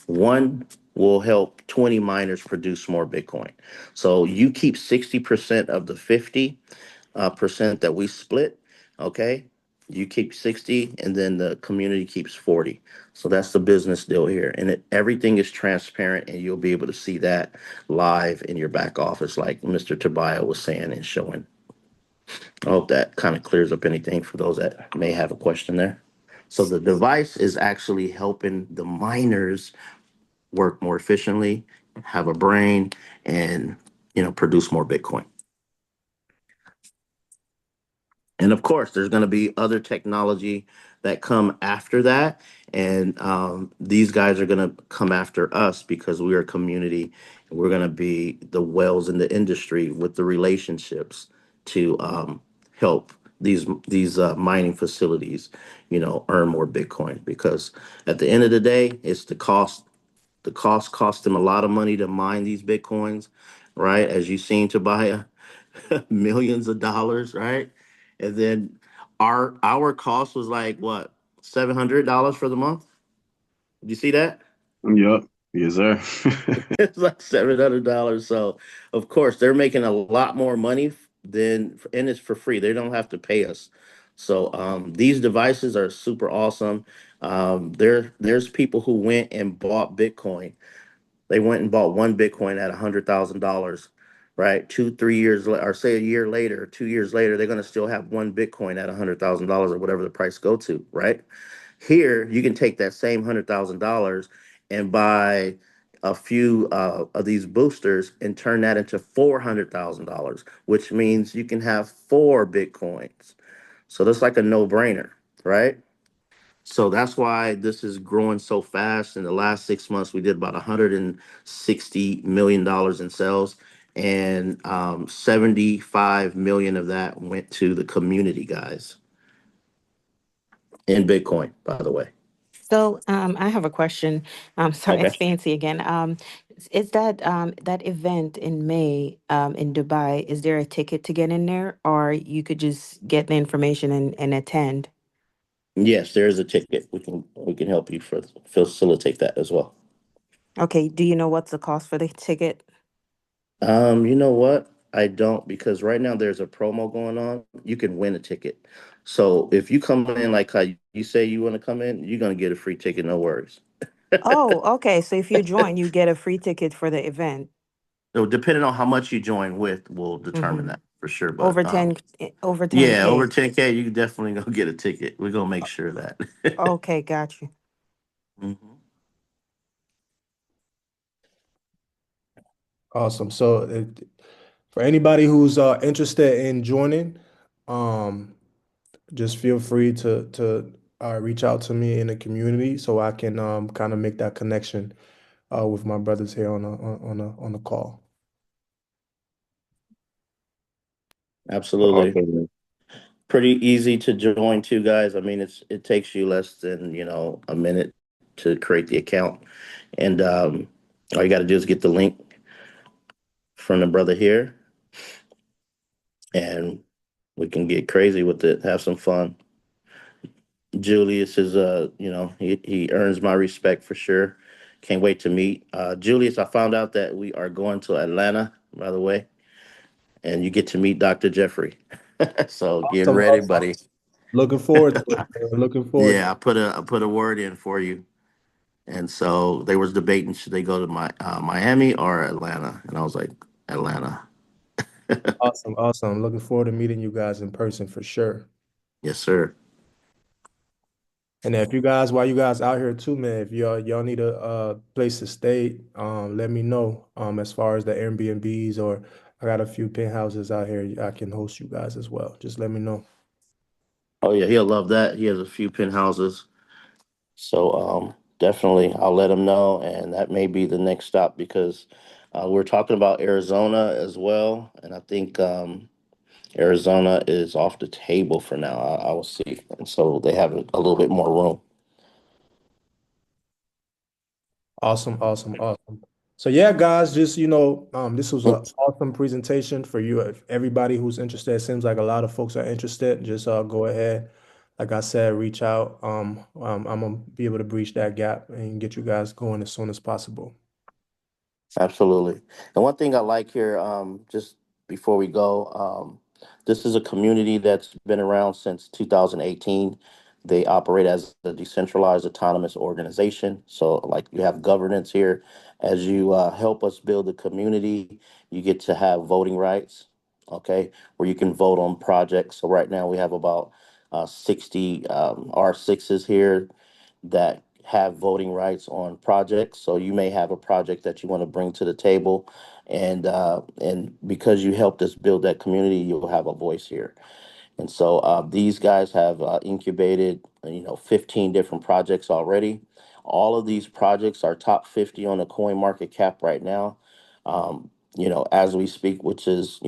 S8: One will help 20 miners produce more Bitcoin. So you keep 60% of the 50 percent that we split. Okay. You keep 60, and then the community keeps 40. So that's the business deal here. And everything is transparent, and you'll be able to see that live in your back office, like Mr. Tobiah was saying and showing. I hope that kind of clears up anything for those that may have a question there. So the device is actually helping the miners work more efficiently, have a brain, and produce more Bitcoin. And of course, there's going to be other technology that come after that, and these guys are going to come after us because we are a community, and we're going to be the whales in the industry with the relationships to help these mining facilities, earn more Bitcoin. Because at the end of the day, it's the cost. The cost them a lot of money to mine these Bitcoins, right? As you seen, Tobiah, millions of dollars, right? And then our cost was like what, $700 for the month? Did you see that?
S2: Yep. Yes, sir.
S8: It's like $700. So of course they're making a lot more money and it's for free. They don't have to pay us. So these devices are super awesome. There's people who went and bought Bitcoin. They went and bought one Bitcoin at $100,000, right? 2, 3 years, or say a year later, 2 years later, they're going to still have one Bitcoin at $100,000 or whatever the price go to, right? Here, you can take that same $100,000 and buy a few of these boosters and turn that into $400,000, which means you can have 4 Bitcoins. So that's like a no-brainer, right? So that's why this is growing so fast. In the last 6 months, we did about $160 million in sales, and 75 million of that went to the community, guys, in Bitcoin, by the way.
S10: So, I have a question. Sorry,
S8: Okay.
S10: it's Fancy again. Is that that event in May in Dubai? Is there a ticket to get in there, or you could just get the information and attend?
S8: Yes, there is a ticket. We can help you for facilitate that as well.
S10: Okay. Do you know what's the cost for the ticket?
S8: You know what? I don't, because right now there's a promo going on. You can win a ticket. So if you come in like how you say you want to come in, you're gonna get a free ticket, no worries.
S10: Oh, okay. So if you join, you get a free ticket for the event.
S8: So depending on how much you join with will determine
S10: Mm-hmm.
S8: that for sure. But
S10: Over 10, over
S8: yeah, over
S10: 10K.
S8: 10K, you definitely gonna get a ticket. We're gonna make sure of that.
S10: Okay, got you.
S8: Mhm.
S1: Awesome. So for anybody who's interested in joining, um, just feel free to reach out to me in the community so I can kind of make that connection with my brothers here on the call.
S8: Absolutely.
S2: Awesome.
S8: Pretty easy to join too, guys. I mean, it takes you less than, a minute to create the account. And all you got to do is get the link from the brother here, and we can get crazy with it, have some fun. Julius is, he earns my respect for sure. Can't wait to meet. Julius, I found out that we are going to Atlanta, by the way, and you get to meet Dr. Jeffrey. So get
S1: Awesome,
S8: ready,
S1: awesome.
S8: buddy.
S1: Looking forward to it, man. Looking forward to
S8: Yeah, I put a word in for you. And so they was debating should they go to Miami or Atlanta, and I was like Atlanta.
S1: Awesome, awesome. Looking forward to meeting you guys in person for sure.
S8: Yes, sir.
S1: And if you guys, while you guys out here too, man, if y'all need a place to stay, let me know. As far as the Airbnbs, or I got a few penthouses out here, I can host you guys as well. Just let me know.
S8: Oh yeah, he'll love that. He has a few penthouses, so definitely I'll let him know, and that may be the next stop because we're talking about Arizona as well, and I think Arizona is off the table for now. I will see, and so they have a little bit more room.
S1: Awesome, awesome, awesome. So yeah, guys, just this was an
S8: Mm,
S1: awesome presentation for you. If everybody who's interested, it seems like a lot of folks are interested. Just go ahead, like I said, reach out. I'm gonna be able to breach that gap and get you guys going as soon as possible.
S8: Absolutely. And one thing I like here, just before we go, this is a community that's been around since 2018. They operate as a decentralized autonomous organization. So, like, you have governance here. As you help us build the community, you get to have voting rights, okay, where you can vote on projects. So, right now, we have about 60 R6s here that have voting rights on projects. So you may have a project that you want to bring to the table, and because you helped us build that community, you'll have a voice here. And so these guys have incubated, 15 different projects already. All of these projects are top 50 on the coin market cap right now. As we speak, which is,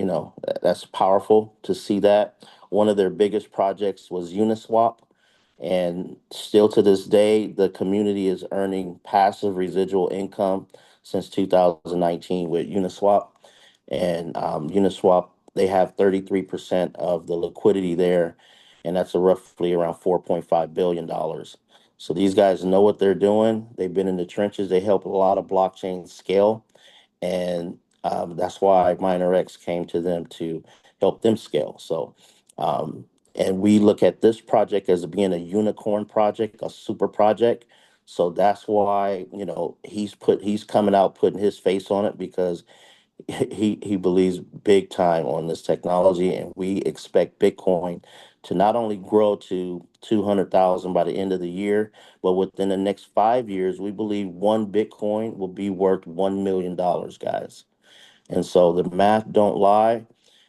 S8: that's powerful to see that. One of their biggest projects was Uniswap. And still to this day, the community is earning passive residual income since 2019 with Uniswap. And Uniswap, they have 33% of the liquidity there, and that's roughly around $4.5 billion. So these guys know what they're doing. They've been in the trenches. They help a lot of blockchains scale, and that's why MinerX came to them to help them scale. So, and we look at this project as being a unicorn project, a super project. So that's why he's coming out putting his face on it because he believes big time on this technology, and we expect Bitcoin to not only grow to 200,000 by the end of the year, but within the next 5 years, we believe one Bitcoin will be worth $1 million, guys. And so the math don't lie,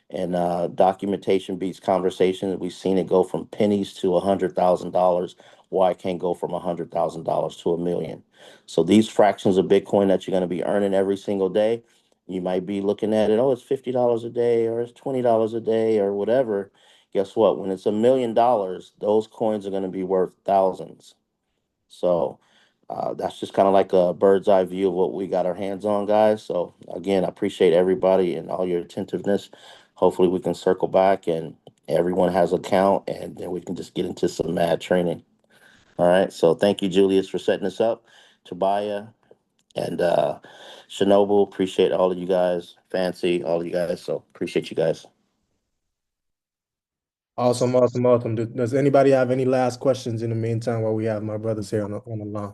S8: and documentation beats conversation. We've seen it go from pennies to $100,000. Why it can't go from $100,000 to $1 million? So these fractions of Bitcoin that you're going to be earning every single day, you might be looking at it, oh, it's $50 a day, or it's $20 a day, or whatever. Guess what? When it's $1 million, those coins are going to be worth thousands. So that's just kind of like a bird's eye view of what we got our hands on, guys. So again, I appreciate everybody and all your attentiveness. Hopefully we can circle back and everyone has a count, and then we can just get into some mad training. All right. So thank you, Julius, for setting this up. Tobiah and Shinobu, appreciate all of you guys. Fancy, all of you guys. So appreciate you guys.
S1: Awesome, awesome, awesome. Does anybody have any last questions in the meantime while we have my brothers here on the line?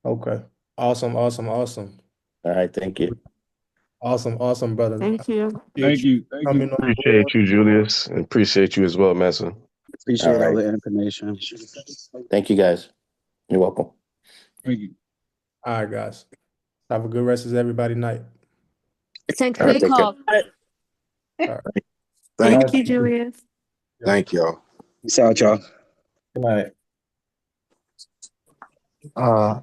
S1: Okay. Awesome, awesome, awesome.
S8: All right. Thank you.
S1: Awesome, awesome, brother.
S10: Thank you.
S7: Thank you.
S1: Coming on board.
S2: Appreciate you, Julius, and appreciate you as well, Massa.
S3: Appreciate all
S8: All right.
S3: the information.
S8: Thank you, guys. You're welcome.
S7: Thank you.
S1: All right, guys. Have a good rest of everybody night.
S10: Thanks
S8: All
S10: for
S8: right,
S10: the
S8: take care.
S10: call.
S1: All right.
S10: Thank you, Julius.
S6: Thank y'all.
S3: Peace out, y'all.
S1: Good night.
S11: Uh,